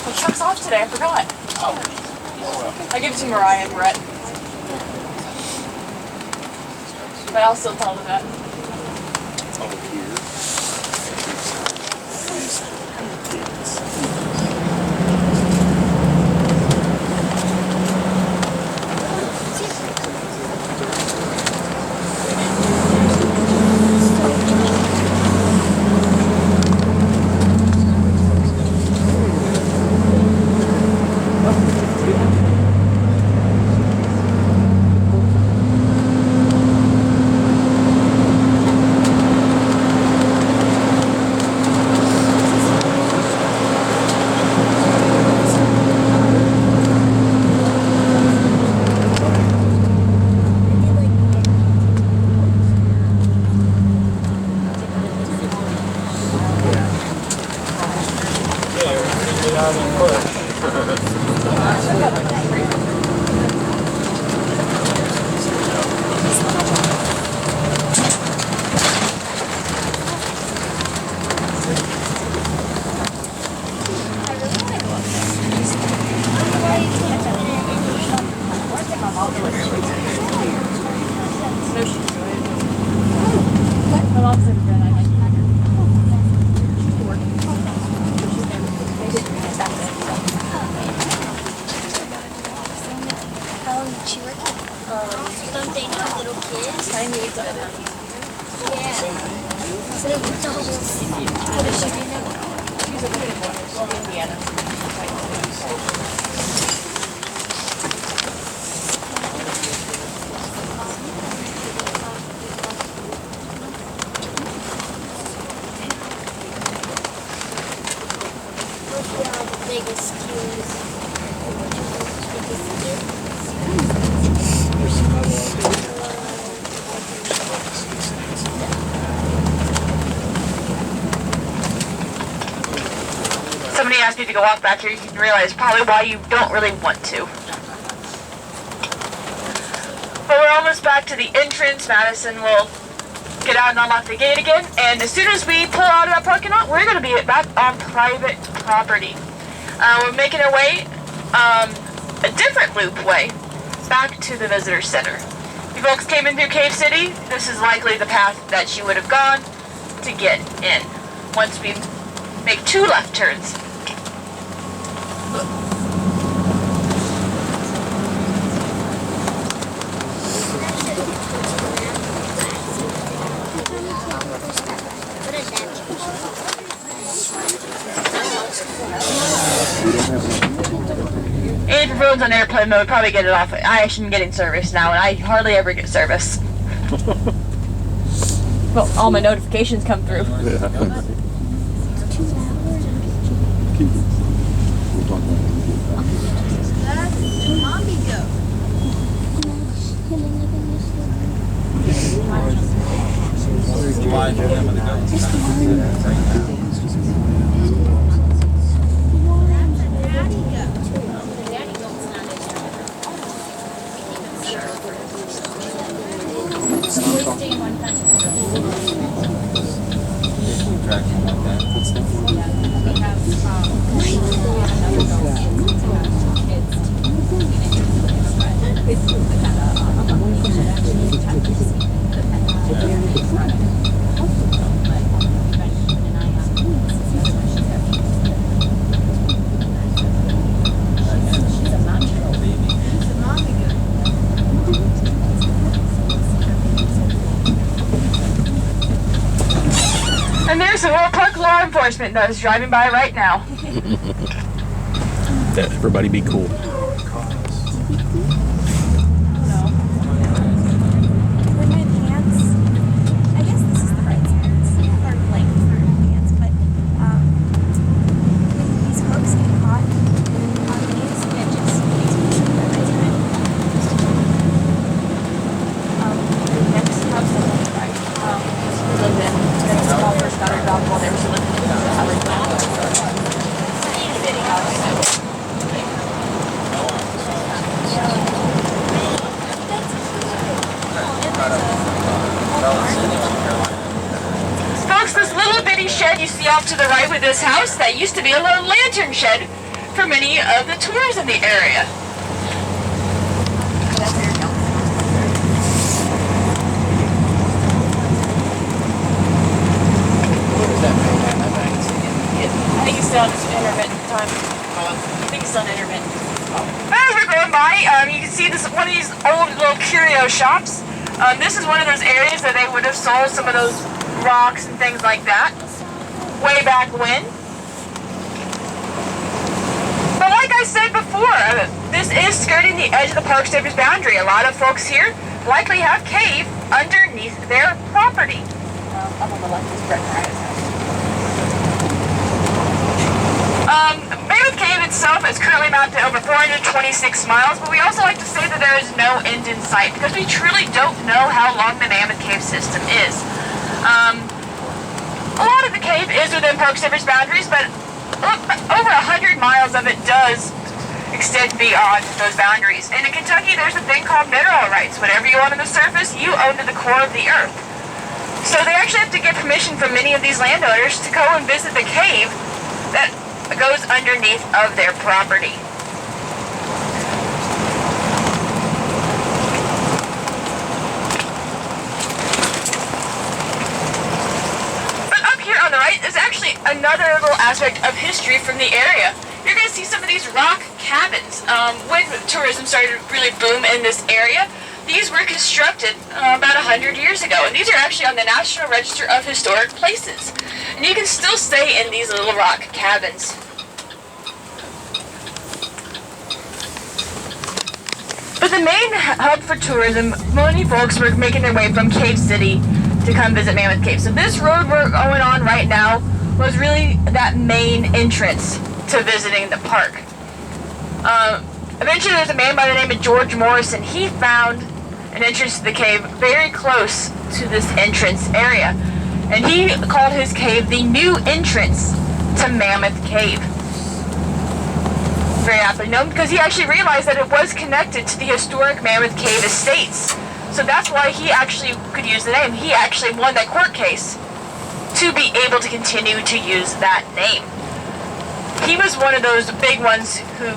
Well, Chuck's off today, I forgot. I give it to Mariah and Brett. But I'll still tell them that. What does she do now? Somebody asked me to go walk back here. You can realize probably why you don't really want to. But we're almost back to the entrance. Madison will get out and unlock the gate again. And as soon as we pull out of that parking lot, we're going to be back on private property. We're making our way a different loop way back to the visitor center. If you folks came in through Cave City, this is likely the path that you would have gone to get in. Once we make 2 left turns. And if your phone's on airplane mode, probably get it off. I actually am getting service now, and I hardly ever get service. Well, all my notifications come through. And there's the World Park law enforcement that is driving by right now. Everybody be cool. Folks, this little bitty shed you see off to the right with this house, that used to be a little lantern shed for many of the tours in the area. I think he's still on intermittent time. I think he's still on intermittent. As we're going by, you can see this one of these old little curio shops. This is one of those areas that they would have sold some of those rocks and things like that way back when. But like I said before, this is skirting the edge of the Park Service boundary. A lot of folks here likely have cave underneath their property. Up on the left is Brett Ryan's house. Mammoth Cave itself is currently mapped at over 426 miles, but we also like to say that there is no end in sight because we truly don't know how long the Mammoth Cave system is. A lot of the cave is within Park Service boundaries, but over 100 miles of it does extend beyond those boundaries. And in Kentucky, there's a thing called mineral rights. Whatever you own on the surface, you own to the core of the earth. So they actually have to get permission from many of these landowners to go and visit the cave that goes underneath of their property. But up here on the right is actually another little aspect of history from the area. You're going to see some of these rock cabins. When tourism started to really boom in this area, these were constructed about 100 years ago, and these are actually on the National Register of Historic Places. And you can still stay in these little rock cabins. But the main hub for tourism, many folks were making their way from Cave City to come visit Mammoth Cave. So this road we're going on right now was really that main entrance to visiting the park. Eventually there's a man by the name of George Morrison. He found an entrance to the cave very close to this entrance area. And he called his cave the new entrance to Mammoth Cave. Very aptly known because he actually realized that it was connected to the historic Mammoth Cave estates. So that's why he actually could use the name. He actually won that court case to be able to continue to use that name. He was one of those big ones who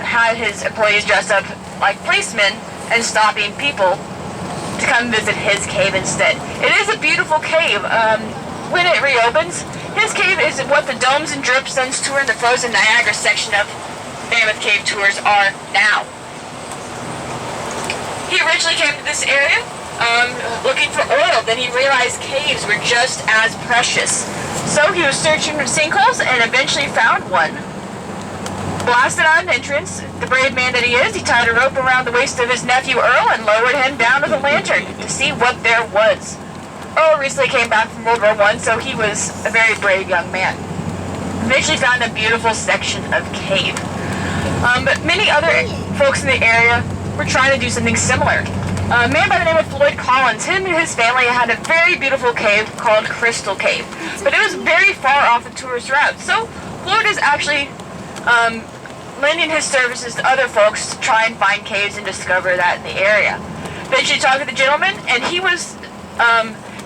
had his employees dressed up like policemen and stopping people to come visit his cave instead. It is a beautiful cave. When it reopens, his cave is what the Domes and Drip Suns tour and the Frozen Niagara section of Mammoth Cave tours are now. He originally came to this area looking for oil. Then he realized caves were just as precious. So he was searching for sinkholes and eventually found one. Blasted out an entrance. The brave man that he is, he tied a rope around the waist of his nephew Earl and lowered him down with a lantern to see what there was. Earl recently came back from World War I, so he was a very brave young man. Eventually found a beautiful section of cave. But many other folks in the area were trying to do something similar. A man by the name of Floyd Collins, him and his family had a very beautiful cave called Crystal Cave, but it was very far off the tourist route. So Floyd is actually lending his services to other folks to try and find caves and discover that in the area. Eventually talked to the gentleman, and he was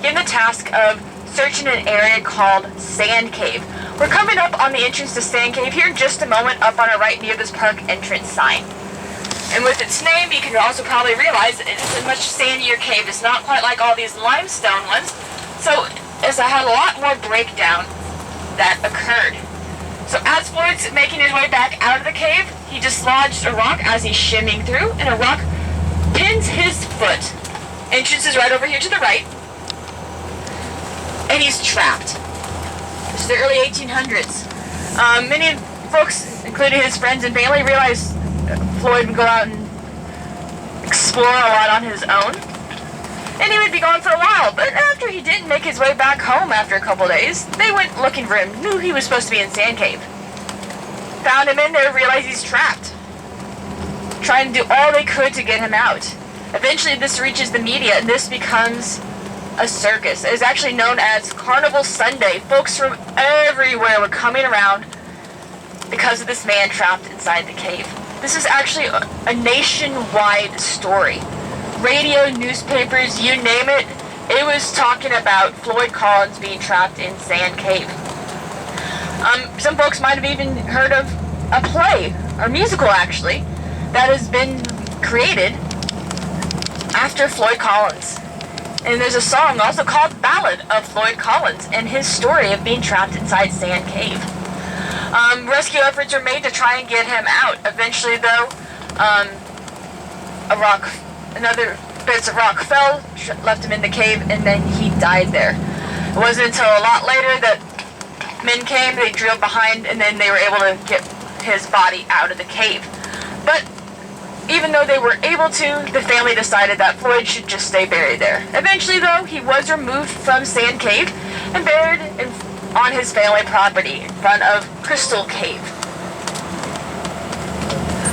given the task of searching an area called Sand Cave. We're coming up on the entrance to Sand Cave here in just a moment, up on our right near this park entrance sign. And with its name, you can also probably realize that it is a much sandier cave. It's not quite like all these limestone ones. So, as I had a lot more breakdown that occurred. So as Floyd's making his way back out of the cave, he dislodged a rock as he's shimmying through, and a rock pins his foot. Entrance is right over here to the right. And he's trapped. This is the early 1800s. Many folks, including his friends and family, realized Floyd would go out and explore a lot on his own. And he would be gone for a while, but after he didn't make his way back home after a couple days, they went looking for him, knew he was supposed to be in Sand Cave. Found him in there, realized he's trapped. Trying to do all they could to get him out. Eventually this reaches the media, and this becomes a circus. It is actually known as Carnival Sunday. Folks from everywhere were coming around because of this man trapped inside the cave. This is actually a nationwide story. Radio, newspapers, you name it, it was talking about Floyd Collins being trapped in Sand Cave. Some folks might have even heard of a play, or musical actually, that has been created after Floyd Collins. And there's a song also called Ballad of Floyd Collins and his story of being trapped inside Sand Cave. Rescue efforts were made to try and get him out. Eventually, though, another bits of rock fell, left him in the cave, and then he died there. It wasn't until a lot later that men came, they drilled behind, and then they were able to get his body out of the cave. But even though they were able to, the family decided that Floyd should just stay buried there. Eventually, though, he was removed from Sand Cave and buried on his family property in front of Crystal Cave.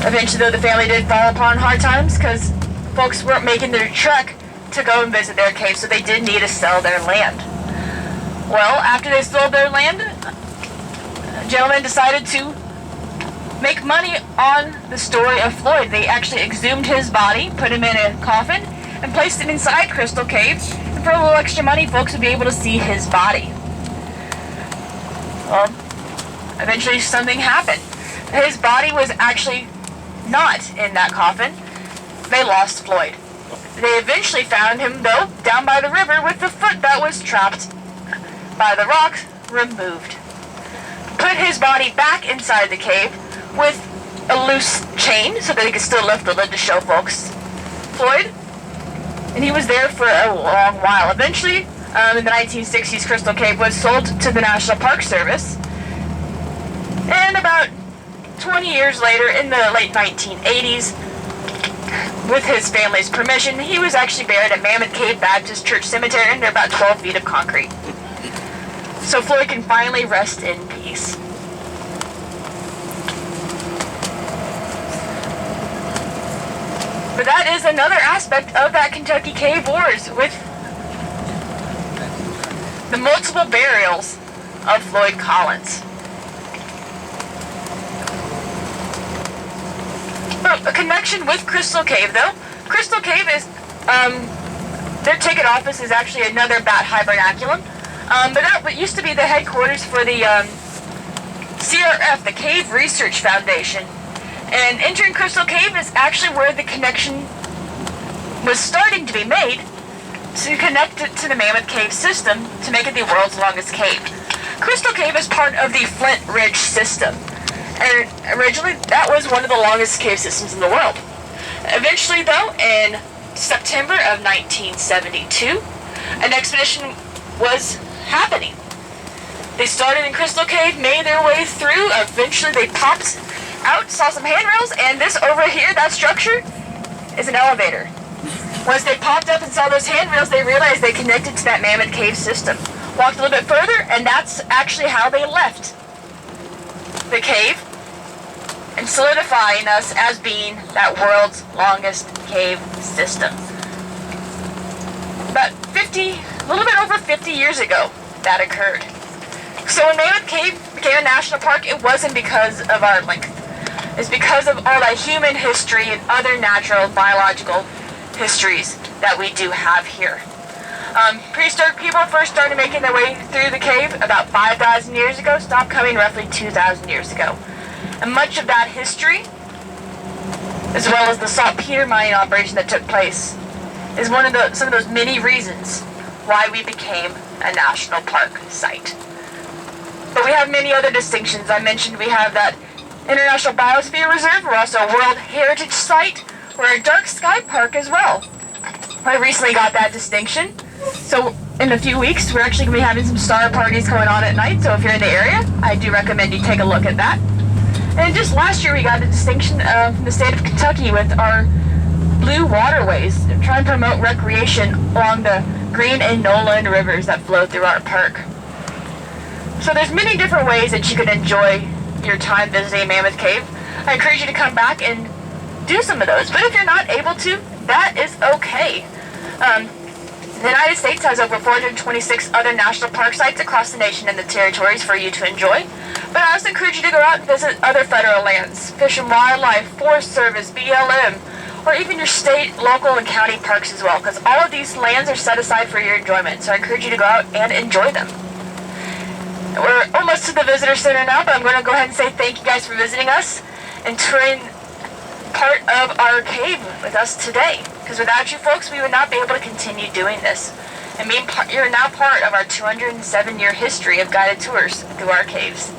Eventually, though, the family did fall upon hard times because folks weren't making their trek to go and visit their cave, so they did need to sell their land. Well, after they sold their land, a gentleman decided to make money on the story of Floyd. They actually exhumed his body, put him in a coffin, and placed him inside Crystal Cave, and for a little extra money, folks would be able to see his body. Well, eventually something happened. His body was actually not in that coffin. They lost Floyd. They eventually found him, though, down by the river with the foot that was trapped by the rock removed. Put his body back inside the cave with a loose chain so that he could still lift the lid to show folks Floyd. and he was there for a long while. Eventually, in the 1960s, Crystal Cave was sold to the National Park Service, and about 20 years later, in the late 1980s, with his family's permission, he was actually buried at Mammoth Cave Baptist Church Cemetery under about 12 feet of concrete. So Floyd can finally rest in peace. But that is another aspect of that Kentucky Cave Wars, with the multiple burials of Floyd Collins. A connection with Crystal Cave, though. Crystal Cave is, their ticket office is actually another bat hibernaculum. But that used to be the headquarters for the CRF, the Cave Research Foundation. And entering Crystal Cave is actually where the connection was starting to be made to connect it to the Mammoth Cave system to make it the world's longest cave. Crystal Cave is part of the Flint Ridge system. And originally, that was one of the longest cave systems in the world. Eventually, though, in September of 1972, an expedition was happening. They started in Crystal Cave, made their way through, eventually they popped out, saw some handrails, and this over here, that structure, is an elevator. Once they popped up and saw those handrails, they realized they connected to that Mammoth Cave system. Walked a little bit further, and that's actually how they left the cave, and solidifying us as being that world's longest cave system. About a little bit over 50 years ago, that occurred. So when Mammoth Cave became a national park, it wasn't because of our length. It's because of all that human history and other natural, biological histories that we do have here. Prehistoric people first started making their way through the cave about 5,000 years ago, stopped coming roughly 2,000 years ago. And much of that history, as well as the saltpeter mining operation that took place, is some of those many reasons why we became a national park site. But we have many other distinctions. I mentioned we have that International Biosphere Reserve. We're also a World Heritage Site. We're a dark sky park as well. I recently got that distinction. So in a few weeks, we're actually going to be having some star parties going on at night. So if you're in the area, I do recommend you take a look at that. And just last year, we got a distinction from the state of Kentucky with our blue waterways, trying to promote recreation along the Green and Nolan rivers that flow through our park. So there's many different ways that you can enjoy your time visiting Mammoth Cave. I encourage you to come back and do some of those. But if you're not able to, that is okay. The United States has over 426 other national park sites across the nation and the territories for you to enjoy. But I also encourage you to go out and visit other federal lands, Fish and Wildlife, Forest Service, BLM, or even your state, local, and county parks as well, because all of these lands are set aside for your enjoyment. So I encourage you to go out and enjoy them. We're almost to the visitor center now, but I'm going to go ahead and say thank you guys for visiting us and touring part of our cave with us today. Because without you folks, we would not be able to continue doing this. And you're now part of our 207-year history of guided tours through our caves.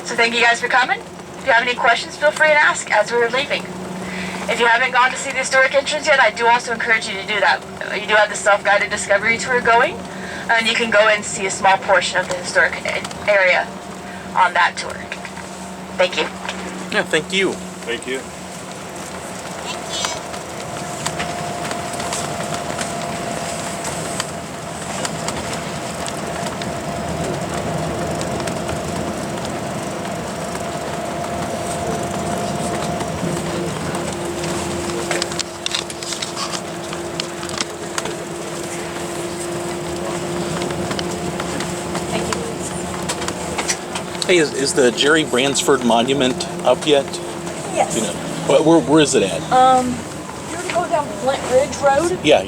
So thank you guys for coming. If you have any questions, feel free to ask as we're leaving. If you haven't gone to see the historic entrance yet, I do also encourage you to do that. You do have the self-guided discovery tour going, and you can go and see a small portion of the historic area on that tour. Thank you. Yeah, thank you. Thank you. Hey, is the Jerry Bransford Monument up yet? Yes. You know, where is it at? You're going down Flint Ridge Road. Yeah.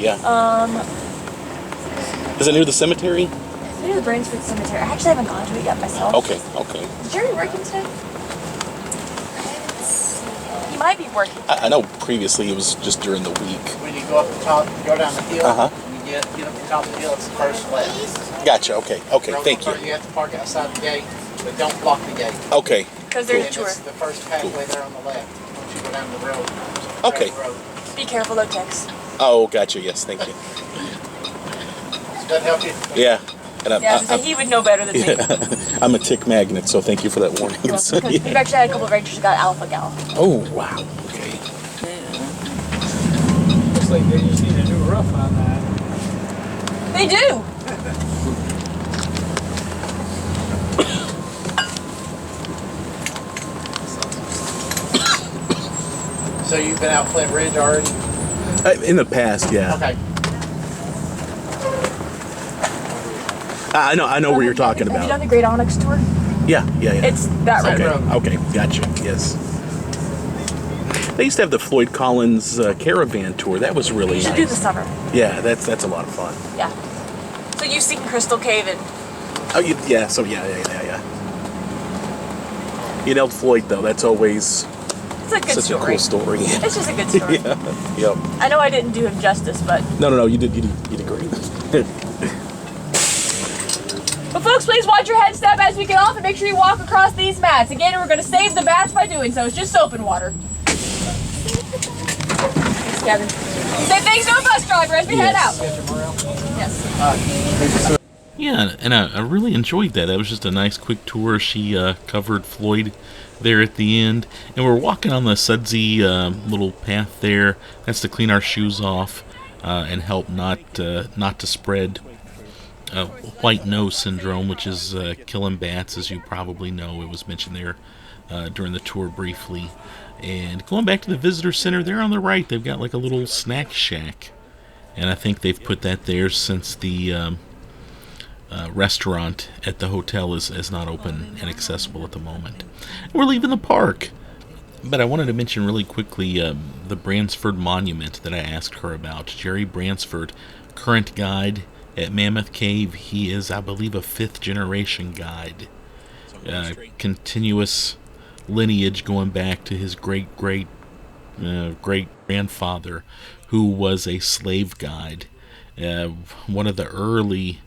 Is it near the cemetery? It's near the Bransford Cemetery. I actually haven't gone to it yet myself. Okay. Is Jerry working today? He might be working. I know previously it was just during the week. When you go up the top, go down the hill, Uh-huh. you get up the top of the hill, it's the first left. Gotcha. Okay. Thank you. You have to park outside the gate, but don't block the gate. Okay. Because there's a And tour. it's the first pathway there on the left, once you go down the road. Okay. Road. Be careful though, Tex. Oh, gotcha. Yes, thank you. Does that help you? Yeah. And He would know better than me. yeah, I'm a tick magnet, so thank you for that warning. We've actually had a couple of rangers who got alpha gal. Oh, wow. Okay. Looks like they just need a new roof on that. They do. So you've been out Flint Ridge already? In the past, yeah. Okay. I know where you're talking Have you about. done the Great Onyx tour? Yeah. It's that red road. Okay, gotcha. Yes. They used to have the Floyd Collins caravan tour. That was really You should nice. do the summer. Yeah, that's a lot of fun. Yeah. So you've seen Crystal Cave and Oh, yeah. So yeah. You know Floyd though. That's always it's a good such story. a cool story. It's just a good story. Yeah. Yep. I know I didn't do him justice, but No. You did great. But folks, please watch your head step as we get off and make sure you walk across these mats. Again, we're going to save the bats by doing so. It's just soap and water. Thanks, Kevin. Say thanks to a bus driver as we head out. Yes. Yeah, and I really enjoyed that. That was just a nice quick tour. She covered Floyd there at the end. And we're walking on the sudsy little path there. That's to clean our shoes off and help not to spread white nose syndrome, which is killing bats, as you probably know. It was mentioned there during the tour briefly. And going back to the visitor center, there on the right, they've got like a little snack shack. And I think they've put that there since the restaurant at the hotel is not open and accessible at the moment. We're leaving the park. But I wanted to mention really quickly the Bransford Monument that I asked her about. Jerry Bransford, current guide at Mammoth Cave. He is, I believe, a 5th generation guide. Continuous lineage going back to his great-grandfather, who was a slave guide, one of the early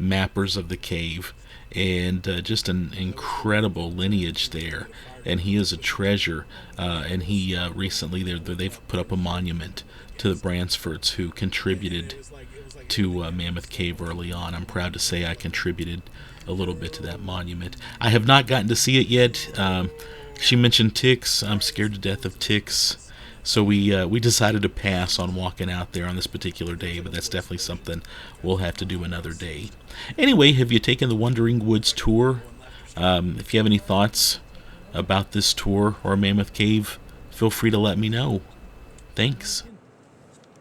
mappers of the cave, and just an incredible lineage there. And he is a treasure. And he recently they've put up a monument to the Bransfords who contributed to Mammoth Cave early on. I'm proud to say I contributed a little bit to that monument. I have not gotten to see it yet. She mentioned ticks. I'm scared to death of ticks. So we decided to pass on walking out there on this particular day, but that's definitely something we'll have to do another day. Anyway, have you taken the Wandering Woods tour? If you have any thoughts about this tour or Mammoth Cave, feel free to let me know. Thanks.